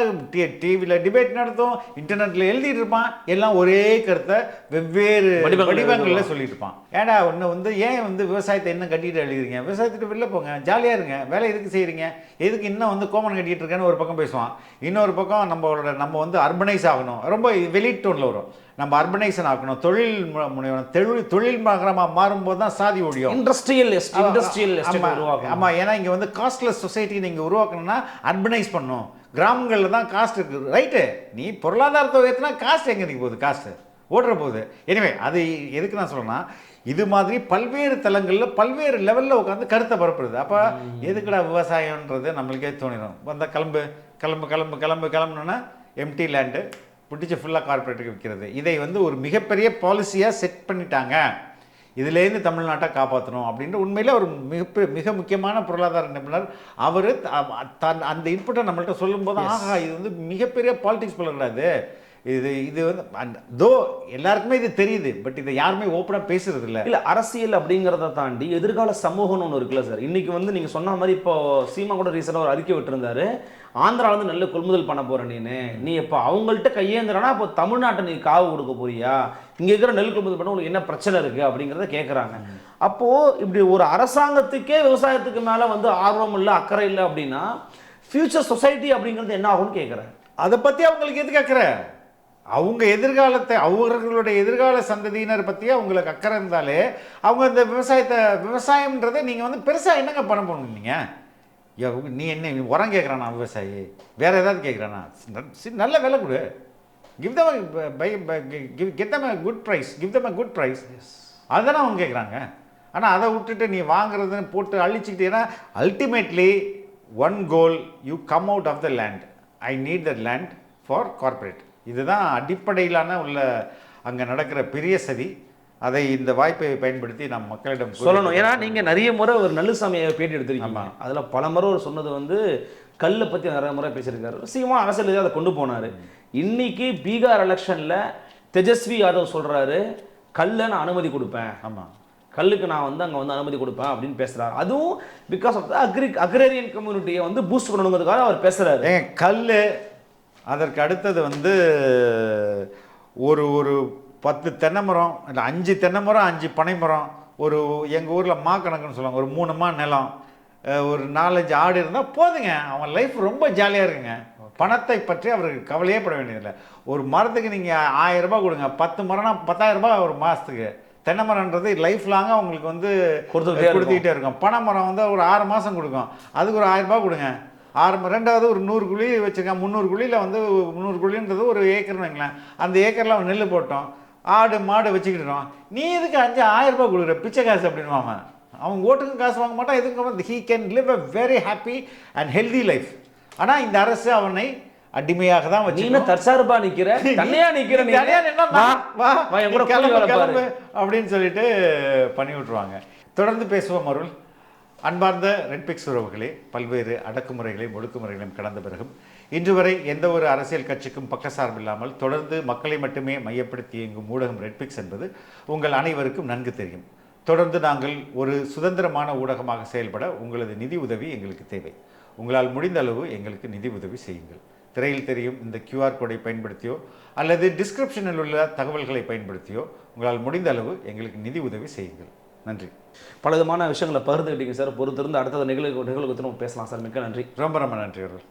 டிவியில் டிபேட் நடத்தும், இன்டர்நெட்டில் எழுதிட்டு இருப்பான், எல்லாம் ஒரே கருத்தை வெவ்வேறு வடிவங்களில் சொல்லிட்டு இருப்பான். ஏன்னா ஒன்று வந்து ஏன் வந்து விவசாயத்தை இன்னும் கட்டிட்டு எழுதுறீங்க, விவசாயத்துக்கு வெளில போங்க, ஜாலியாக இருங்க, வேலை எதுக்கு செய்கிறீங்க, எதுக்கு இன்னும் வந்து கோமன் கட்டிகிட்டு இருக்கேன்னு ஒரு பக்கம் பேசுவான். இன்னொரு பக்கம் நம்ம வந்து அர்பனைஸ் ஆகணும், ரொம்ப வெளிட் டோனில் வரும், நம்ம அர்பனைசேஷன் ஆக்கணும், தொழில் முனைவனம், தொழில் நகரமாக மாறும்போது தான் சாதி ஒழியும். இண்டஸ்ட்ரியல் உருவாக்கும். ஆமாம், ஏன்னா இங்கே வந்து காஸ்ட்லெஸ் சொசைட்டி நீங்கள் உருவாக்கணும்னா அர்பனைஸ் பண்ணணும். கிராமங்களில் தான் காஸ்ட் இருக்குது, ரைட்டு. நீ பொருளாதாரத்தை உயர்த்தினா காஸ்ட் எங்கே நிற்க போகுது, காஸ்ட்டு ஓடுற போகுது. எனிவே அது எதுக்கு நான் சொல்கிறேன்னா, இது மாதிரி பல்வேறு தளங்களில் பல்வேறு லெவலில் உட்காந்து கருத்தை பரப்புறது. அப்போ எதுக்குடா விவசாயன்றது நம்மளுக்கே தோணிடும். வந்தால் கிளம்புனா எம்டி லேண்டு பிடிச்சி ஃபுல்லாக கார்பரேட்டுக்கு விற்கிறது. இதை வந்து ஒரு மிகப்பெரிய பாலிசியாக செட் பண்ணிட்டாங்க. இதுலேருந்து தமிழ்நாட்டை காப்பாற்றணும் அப்படின்ற உண்மையில் ஒரு மிக முக்கியமான பொருளாதார நிபுணர் அவர் அந்த இன்புட்டை நம்மள்கிட்ட சொல்லும்போது, ஆஹா இது வந்து மிகப்பெரிய பாலிடிக்ஸ் சொல்லக்கூடாது, இது வந்து தோ எல்லாருக்குமே இது தெரியுது, பட் இதை யாருமே ஓப்பனாக பேசுறது இல்லை. அரசியல் அப்படிங்கிறத தாண்டி எதிர்கால சமூகம்னு ஒன்று இருக்குல்ல சார். இன்னைக்கு வந்து நீங்கள் சொன்ன மாதிரி இப்போ சீமா கூட ரீசெண்டாக ஒரு அறிக்கை விட்டுருந்தாரு, ஆந்திராவிலேருந்து நெல் கொள்முதல் பண்ண போகிற நீ இப்போ அவங்கள்ட்ட கையேந்துறனா இப்போ தமிழ்நாட்டை நீ காவு கொடுக்க போறியா, இங்கே இருக்கிற நெல் கொள்முதல் பண்ண உங்களுக்கு என்ன பிரச்சனை இருக்குது அப்படிங்கிறத கேட்குறாங்க. அப்போது இப்படி ஒரு அரசாங்கத்துக்கே விவசாயத்துக்கு மேலே வந்து ஆர்வம் இல்லை, அக்கறை இல்லை அப்படின்னா ஃபியூச்சர் சொசைட்டி அப்படிங்கிறது என்ன ஆகும்னு கேட்குறேன். அதை பற்றி அவங்களுக்கு எதுக்கு அக்கறை? அவங்க எதிர்காலத்தை, அவர்களுடைய எதிர்கால சந்ததியினர் பற்றி அவங்களுக்கு அக்கறை இருந்தாலே அவங்க இந்த விவசாயம்ன்றதை நீங்கள் வந்து பெருசாக என்னங்க பண்ண போகணும்? நீங்கள் நீ என்ன உரம் கேட்குறானா விவசாயி, வேறு ஏதாவது கேட்குறானா, நல்ல விலை கொடு, get them a good price, give them a good price. அதுதானே அவங்க கேட்குறாங்க. ஆனால் அதை விட்டுட்டு நீ வாங்குறதுன்னு போட்டு அழிச்சிக்கிட்டீங்கன்னா ultimately one goal, you come out of the land, I need the land for corporate. இதுதான் அடிப்படையிலான உள்ள அங்கே நடக்கிற பெரிய சதி. அதை இந்த வாய்ப்பை பயன்படுத்தி நாம் மக்களிடம் சொல்லணும். ஏன்னா நீங்கள் நிறைய முறை ஒரு நல்லுசாமியை பேட்டி எடுத்துருக்கீங்க. அதில் பல முறை ஒரு சொன்னது வந்து கல்லை பற்றி நிறைய முறை பேசியிருக்காரு. சீமா அரசியல் அதை கொண்டு போனார். இன்னைக்கு பீகார் எலெக்ஷனில் தேஜஸ்வி யாதவ் சொல்கிறாரு, கல்லை நான் அனுமதி கொடுப்பேன், ஆமாம் கல்லுக்கு நான் வந்து அங்கே வந்து அனுமதி கொடுப்பேன் அப்படின்னு பேசுகிறாரு. அதுவும் பிகாஸ் ஆஃப் த அக்ரேரியன் கம்யூனிட்டியை வந்து பூஸ்ட் பண்ணணுங்கிறதுக்காக அவர் பேசுகிறாரு. கல் அதற்கு அடுத்தது வந்து ஒரு 10 தென்னை மரம் இல்லை 5 தென்னை மரம் 5 பனை மரம், ஒரு எங்கள் ஊரில் மா கணக்குன்னு சொல்லுவாங்க, ஒரு 3 மா நிலம், ஒரு 4-5 ஆடு இருந்தால் போதுங்க, அவன் லைஃப் ரொம்ப ஜாலியாக இருக்குங்க. பணத்தை பற்றி அவருக்கு கவலையே பட வேண்டியதில்லை. ஒரு மரத்துக்கு நீங்கள் 1000 ரூபாய் கொடுங்க, 10 மரம்னா 10,000 ரூபாய் ஒரு மாதத்துக்கு. தென்னை மரம்ன்றது லைஃப் லாங்காக அவங்களுக்கு வந்து கொடுத்துக்கிட்டே இருக்கும். பனை மரம் வந்து ஒரு 6 மாதம் கொடுக்கும், அதுக்கு ஒரு 1000 ரூபாய் கொடுங்க. ரெண்டாவது ஒரு 100 குழி வச்சுருக்கேன், 300 குழியில் வந்து 300 குழின்றது ஒரு ஏக்கர்னு வைங்களேன், அந்த ஏக்கரில் அவன் நெல் போட்டோம், ஆடு மாடு வச்சுக்கிட்டோம், நீ எதுக்கு 5,000 ரூபாய் கொடுக்குற பிச்சை காசு அப்படின்னு அவன் ஓட்டுக்கும் காசு வாங்க மாட்டான், எதுக்கு he can live a very happy and healthy life. ஆனால் இந்த அரசு அவனை அடிமையாக தான் வச்சு தற்சார்பா நிற்கிற தனியாக நிற்கிற அப்படின்னு சொல்லிட்டு பண்ணி விட்டுருவாங்க. தொடர்ந்து பேசுவோம் அருள். அன்பார்ந்த ரெட் பிக்ஸ் உறவுகளே, பல்வேறு அடக்குமுறைகளையும் ஒடுக்குமுறைகளையும் கடந்த பிறகும் இன்று வரை எந்த ஒரு அரசியல் கட்சிக்கும் பக்கசார்பில்லாமல் தொடர்ந்து மக்களை மட்டுமே மையப்படுத்தி இயங்கும் ஊடகம் ரெட் பிக்ஸ் என்பது உங்கள் அனைவருக்கும் நன்கு தெரியும். தொடர்ந்து நாங்கள் ஒரு சுதந்திரமான ஊடகமாக செயல்பட உங்களது நிதி உதவி எங்களுக்கு தேவை. உங்களால் முடிந்த அளவு எங்களுக்கு நிதி உதவி செய்யுங்கள். திரையில் தெரியும் இந்த QR கோடை பயன்படுத்தியோ அல்லது டிஸ்கிரிப்ஷனில் உள்ள தகவல்களை பயன்படுத்தியோ உங்களால் முடிந்த அளவு எங்களுக்கு நிதி உதவி செய்யுங்கள். நன்றி. பல விதமான விஷயங்களை பகிர்ந்துக்கிட்டீங்க சார். பொறுத்திருந்து அடுத்த நிகழ்வு பேசலாம் சார். மிக்க நன்றி. ரொம்ப நன்றி அவர்கள்.